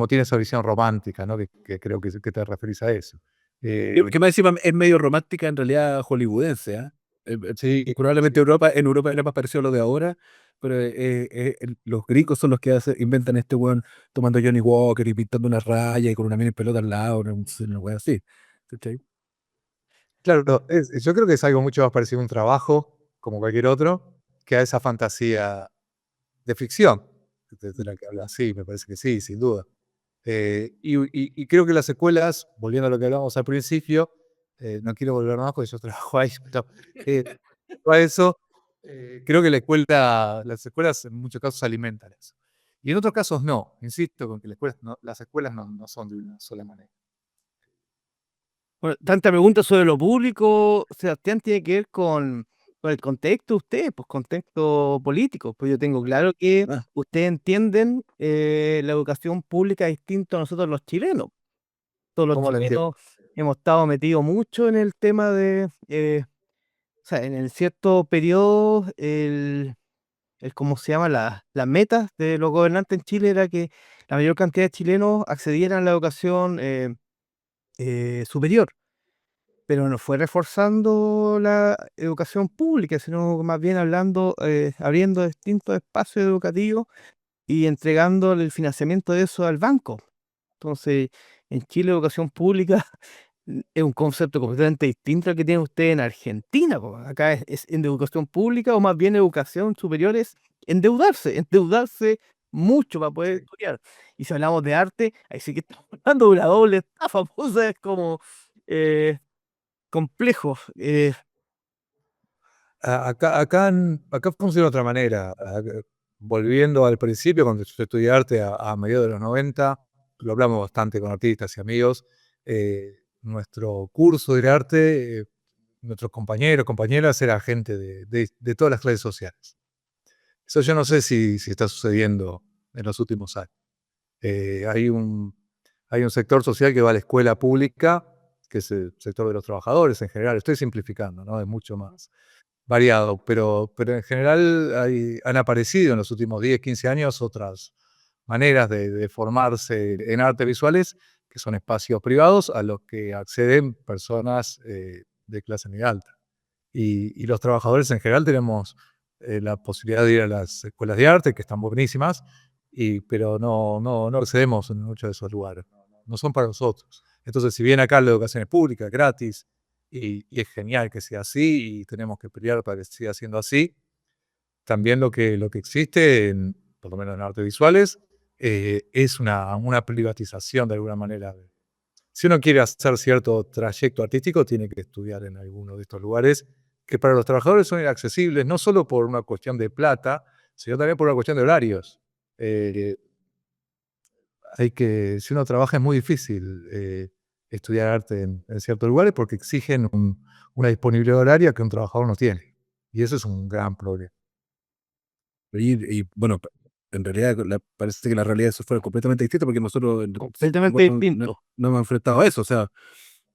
tiene esa visión romántica, ¿no? Que creo que te referís a eso. Que más encima es medio romántica en realidad hollywoodense, ¿ah? Sí, Probablemente en Europa era más parecido a lo de ahora, pero los gringos son los que inventan este weón tomando Johnny Walker y pintando una raya y con una mini pelota al lado, una wea así. ¿Cachai? claro, no, yo creo que es algo mucho más parecido a un trabajo, como cualquier otro, que a esa fantasía de ficción, de la que hablas. Sí, me parece que sí, sin duda. Y creo que las escuelas, volviendo a lo que hablábamos al principio, no quiero volver más porque yo trabajo ahí, pero a eso, creo que las escuelas en muchos casos alimentan eso. Y en otros casos no, insisto con que las escuelas no son de una sola manera. Bueno, tanta pregunta sobre lo público, Sebastián, tiene que ver con el contexto de ustedes, pues contexto político. Pues yo tengo claro que Ah, ustedes entienden la educación pública distinto a nosotros los chilenos. Todos los ¿Cómo lo entiendo? chilenos hemos estado metidos mucho en el tema de, o sea, en el cierto periodo, ¿cómo se llama? Las metas de los gobernantes en Chile era que la mayor cantidad de chilenos accedieran a la educación superior, pero no fue reforzando la educación pública, sino más bien abriendo distintos espacios educativos y entregándole el financiamiento de eso al banco. Entonces, en Chile, educación pública es un concepto completamente distinto al que tienen ustedes en Argentina, po. Acá es en educación pública o más bien educación superior es endeudarse mucho para poder estudiar. Y si hablamos de arte, ahí sí que estamos hablando de una doble estafa, pues, o sea, es como eh, complejo. Acá funciona de otra manera. Volviendo al principio, cuando yo estudié arte a mediados de los 90, lo hablamos bastante con artistas y amigos. Nuestro curso de arte, nuestros compañeros, compañeras, era gente de todas las clases sociales. Eso yo no sé si está sucediendo en los últimos años. Hay un sector social que va a la escuela pública, que es el sector de los trabajadores en general. Estoy simplificando, ¿no? Es mucho más variado, pero en general han aparecido en los últimos 10, 15 años otras maneras de formarse en artes visuales, que son espacios privados a los que acceden personas de clase media alta. Y los trabajadores en general tenemos la posibilidad de ir a las escuelas de arte, que están buenísimas, pero no accedemos en muchos de esos lugares. No son para nosotros. Entonces, si bien acá la educación es pública, gratis, y es genial que sea así, y tenemos que pelear para que siga siendo así, también lo que existe, por lo menos en artes visuales, es una privatización de alguna manera. Si uno quiere hacer cierto trayecto artístico, tiene que estudiar en alguno de estos lugares que para los trabajadores son inaccesibles, no solo por una cuestión de plata, sino también por una cuestión de horarios. Eh, si uno trabaja es muy difícil estudiar arte en ciertos lugares porque exigen una disponibilidad horaria que un trabajador no tiene. Y eso es un gran problema. bueno, en realidad parece que la realidad eso fue completamente distinta porque nosotros Completamente distinto. no hemos enfrentado a eso. O sea,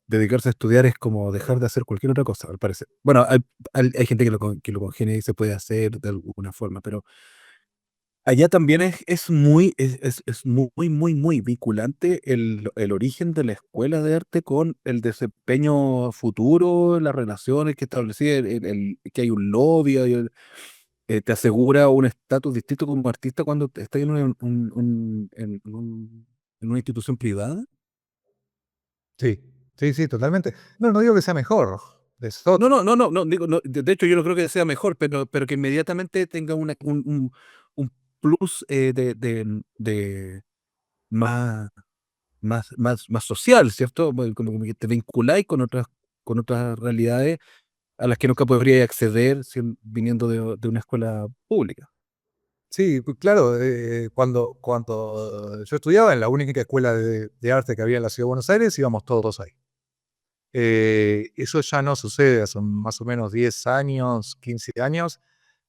dedicarse a estudiar es como dejar de hacer cualquier otra cosa, al parecer. Bueno, hay gente que lo congenia y se puede hacer de alguna forma, pero allá también es muy vinculante el origen de la escuela de arte con el desempeño futuro, las relaciones que establecí, que hay un lobby, te asegura un estatus distinto como artista cuando estás en una institución privada. Sí, sí, sí, totalmente. No digo que sea mejor. Es No, otro. no, digo, de hecho yo no creo que sea mejor, pero que inmediatamente tenga un plus de más, más social, ¿cierto? Como que te vinculáis con otras realidades a las que nunca podrías acceder viniendo de una escuela pública. Sí, claro, cuando yo estudiaba en la única escuela de arte que había en la Ciudad de Buenos Aires, íbamos todos ahí. Eso ya no sucede, hace más o menos 10 años, 15 años,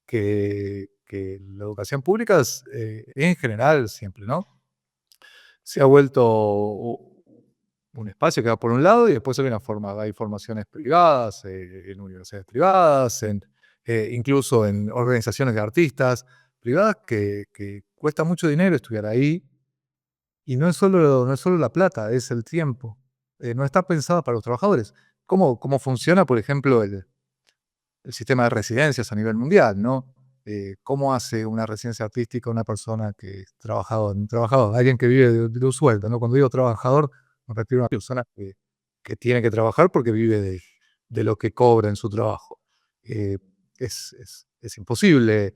que la educación pública en general siempre, ¿no? Se ha vuelto un espacio que va por un lado y después hay formaciones privadas, en universidades privadas, incluso en organizaciones de artistas privadas que cuesta mucho dinero estudiar ahí. Y no es solo la plata, es el tiempo. No está pensada para los trabajadores. ¿Cómo funciona, por ejemplo, el sistema de residencias a nivel mundial, ¿no? ¿Cómo hace una residencia artística una persona que es trabajador, alguien que vive de un sueldo, ¿no? Cuando digo trabajador, me refiero a una persona que tiene que trabajar porque vive de lo que cobra en su trabajo. Eh, es imposible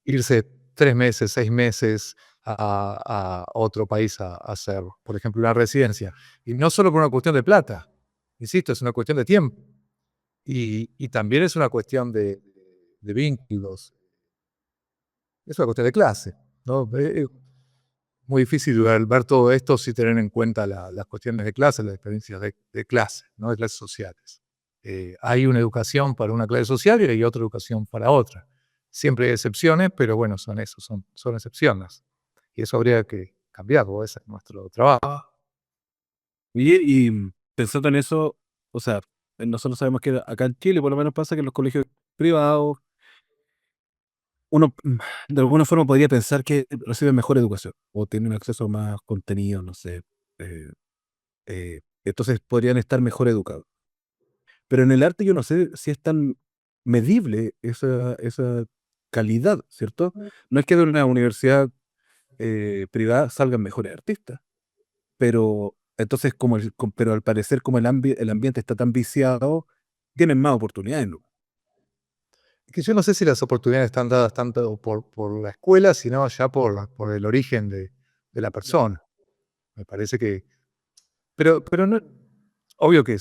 irse 3 meses, 6 meses a otro país a hacer, por ejemplo, una residencia. Y no solo por una cuestión de plata, insisto, es una cuestión de tiempo. Y también es una cuestión de vínculos, es una cuestión de clase, ¿no? Muy difícil ver todo esto sin tener en cuenta las cuestiones de clase, las experiencias de clase, ¿no? De clases sociales. Hay una educación para una clase social y hay otra educación para otra. Siempre hay excepciones, pero bueno, son eso, son excepciones. Y eso habría que cambiarlo, ese es nuestro trabajo. Y pensando en eso, o sea, nosotros sabemos que acá en Chile por lo menos pasa que en los colegios privados uno de alguna forma podría pensar que reciben mejor educación o tienen acceso a más contenido, no sé. eh, entonces podrían estar mejor educados. Pero en el arte yo no sé si es tan medible esa calidad, ¿cierto? No es que de una universidad privada salgan mejores artistas, pero entonces pero al parecer como el ambiente está tan viciado, tienen más oportunidades, ¿no? Que yo no sé si las oportunidades están dadas tanto por la escuela, sino ya por el origen de la persona. Me parece que pero no obvio que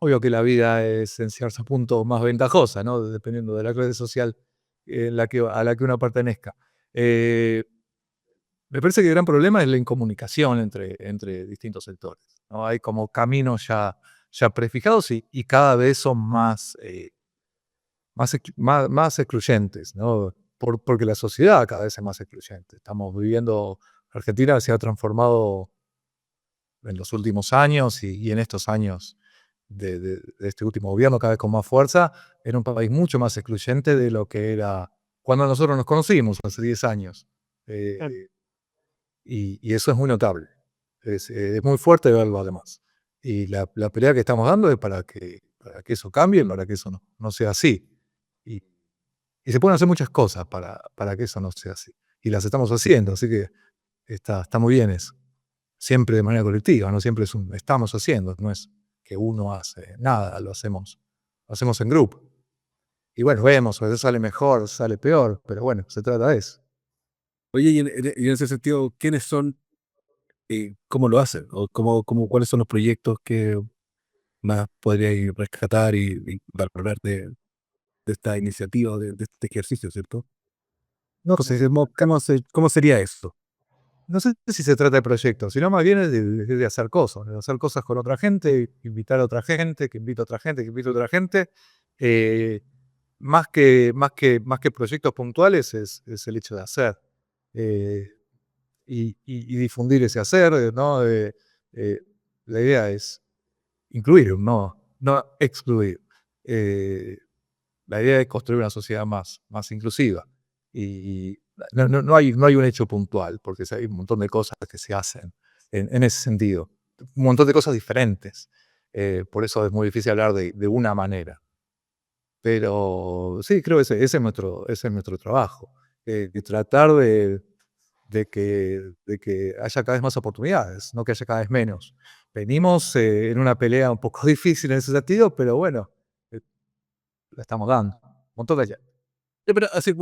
obvio que la vida es en cierto punto más ventajosa, ¿no? Dependiendo de la clase social a la que uno pertenezca. Eh, Me parece que el gran problema es la incomunicación entre distintos sectores, ¿no? Hay como caminos ya prefijados y cada vez son más excluyentes, ¿no? Porque la sociedad cada vez es más excluyente. Argentina se ha transformado en los últimos años y en estos años de este último gobierno, cada vez con más fuerza, en un país mucho más excluyente de lo que era cuando nosotros nos conocimos, hace 10 años. Claro. Eh, y eso es muy notable. Es muy fuerte verlo además. Y la pelea que estamos dando es para que eso cambie, para que eso no sea así. Y, y se pueden hacer muchas cosas para que eso no sea así. Y las estamos haciendo, así que está muy bien eso. Siempre de manera colectiva, no siempre estamos haciendo, no es que uno hace nada, lo hacemos en grupo. Y bueno, vemos, a veces sale mejor, a veces sale peor, pero bueno, se trata de eso. Oye, y en ese sentido, ¿quiénes son y cómo lo hacen? ¿O cuáles son los proyectos que más podríais rescatar y valorar de esta iniciativa, de este ejercicio, ¿cierto? No ¿Cómo, sé, cómo sería eso? no sé si se trata de proyectos, sino más bien es de hacer cosas con otra gente, invitar a otra gente, que invita a otra gente, que invita a otra gente. Eh, más que proyectos puntuales es el hecho de hacer. Eh, y difundir ese hacer, ¿no? La idea es incluir, no excluir. Eh, la idea es construir una sociedad más inclusiva. Y no hay un hecho puntual, porque hay un montón de cosas que se hacen en ese sentido. Un montón de cosas diferentes. Por eso es muy difícil hablar de una manera. Pero sí, creo que ese es nuestro trabajo. De tratar de que haya cada vez más oportunidades, no que haya cada vez menos. Venimos en una pelea un poco difícil en ese sentido, pero bueno, la estamos dando. Un montón de gente. Sí, pero así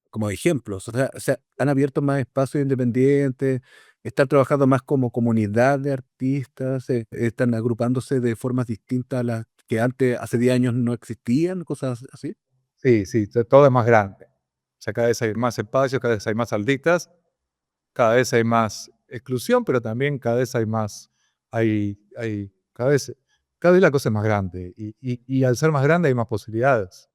como ejemplos, o sea, han abierto más espacios independientes, están trabajando más como comunidad de artistas, están agrupándose de formas distintas a las que antes, hace 10 años, no existían, cosas así. Sí, sí, todo es más grande. O sea, cada vez hay más espacios, cada vez hay más artistas, cada vez hay más exclusión, pero también cada vez hay más, cada vez cada vez la cosa es más grande y al ser más grande hay más posibilidades.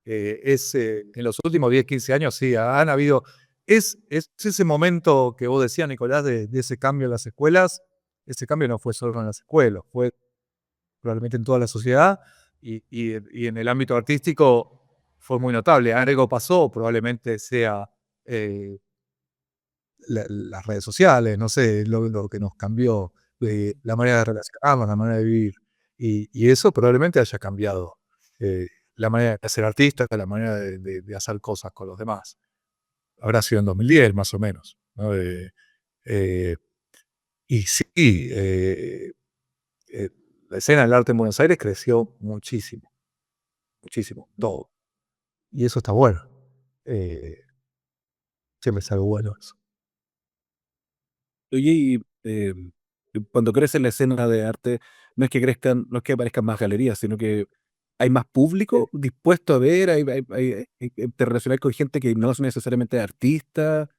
En los últimos 10, 15 años sí, han habido, es ese momento que vos decías, Nicolás, de ese cambio en las escuelas. Ese cambio no fue solo en las escuelas, fue probablemente en toda la sociedad y en el ámbito artístico fue muy notable. Algo pasó, probablemente sea las redes sociales, no sé, lo que nos cambió, la manera de relacionarnos, la manera de vivir. Y eso probablemente haya cambiado la manera de ser artista, la manera de hacer cosas con los demás. Habrá sido en 2010, más o menos, ¿no? Y sí, la escena del arte en Buenos Aires creció muchísimo, muchísimo, todo. Y eso está bueno. Siempre es algo bueno eso. Oye, cuando crece la escena de arte, no es que crezcan, no es que aparezcan más galerías, sino que hay más público dispuesto a ver, te relacionas con gente que no es necesariamente artista,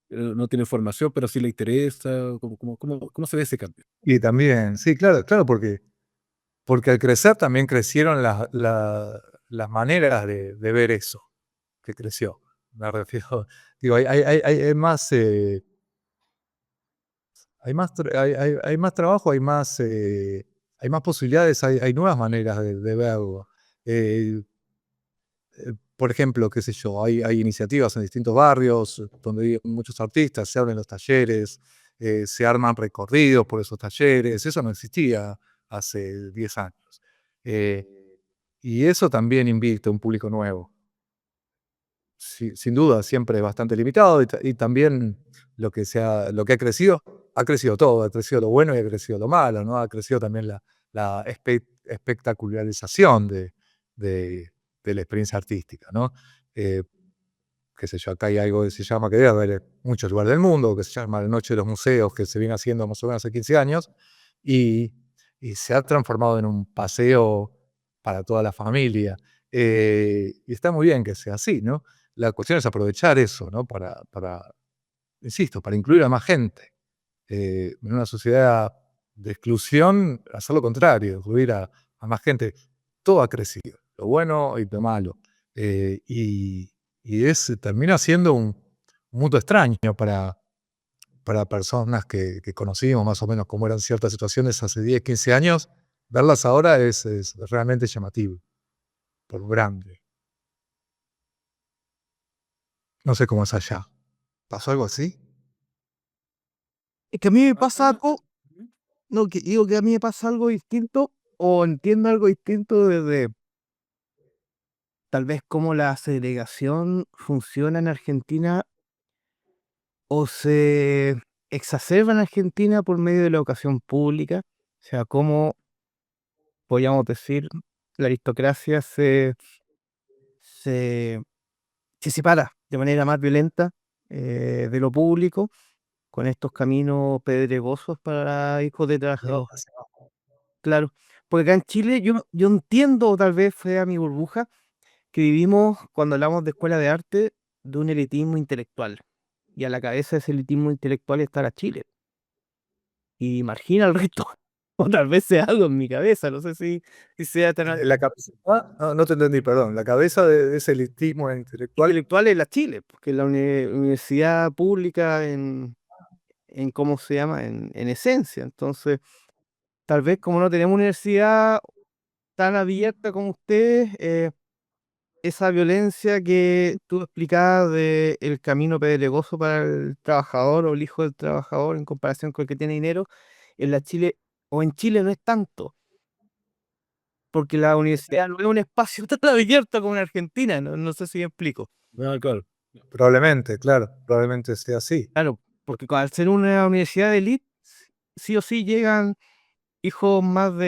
no tiene formación, pero sí le interesa. ¿Cómo se ve ese cambio? Y también, sí, claro, claro, porque al crecer también crecieron las maneras de ver eso que creció. Me refiero, digo, hay más, hay más trabajo, hay más posibilidades, hay nuevas maneras de verlo. Eh, por ejemplo, qué sé yo, hay iniciativas en distintos barrios donde viven muchos artistas, se abren los talleres, se arman recorridos por esos talleres. Eso no existía hace 10 años. Eh, y eso también invita a un público nuevo. Sin duda, siempre bastante limitado y también lo que ha crecido todo, ha crecido lo bueno y ha crecido lo malo, ¿no? Ha crecido también la espectacularización de la experiencia artística, ¿no? Eh, qué sé yo, acá hay algo que se llama, que debe haber en muchos lugares del mundo, que se llama la Noche de los Museos, que se viene haciendo más o menos hace 15 años, y, y se ha transformado en un paseo para toda la familia. Y está muy bien que sea así, ¿no? La cuestión es aprovechar eso, ¿no? Insisto, para incluir a más gente. En una sociedad de exclusión, hacer lo contrario, incluir a más gente. Todo ha crecido, lo bueno y lo malo. Y termina siendo un mundo extraño para personas que conocimos más o menos cómo eran ciertas situaciones hace 10, 15 años. Verlas ahora es realmente llamativo, por grande. No sé cómo es allá. ¿Pasó algo así? Es que a mí me pasa algo, no, que digo que a mí me pasa algo distinto o entiendo algo distinto desde tal vez cómo la segregación funciona en Argentina o se exacerba en Argentina por medio de la educación pública. O sea, cómo podríamos decir la aristocracia se, se separa de manera más violenta de lo público con estos caminos pedregosos para hijos de trabajadores. Claro, porque acá en Chile yo entiendo, o tal vez fue a mi burbuja, que vivimos, cuando hablamos de escuela de arte, de un elitismo intelectual. Y a la cabeza de ese elitismo intelectual estará Chile. Y margina al resto. O tal vez sea algo en mi cabeza, no sé si sea tan La cabeza, no te entendí, perdón. La cabeza de ese elitismo intelectual. intelectual es la Chile, porque la universidad pública en cómo se llama, en esencia. Entonces, tal vez como no tenemos universidad tan abierta como ustedes, esa violencia que tú explicabas de el camino pedregoso para el trabajador o el hijo del trabajador en comparación con el que tiene dinero, en la Chile o en Chile no es tanto, porque la universidad no es un espacio tan abierto como en Argentina, no sé si me explico. No, claro. Probablemente, claro, probablemente sea así. Claro, porque al ser una universidad de élite, sí o sí llegan hijos más de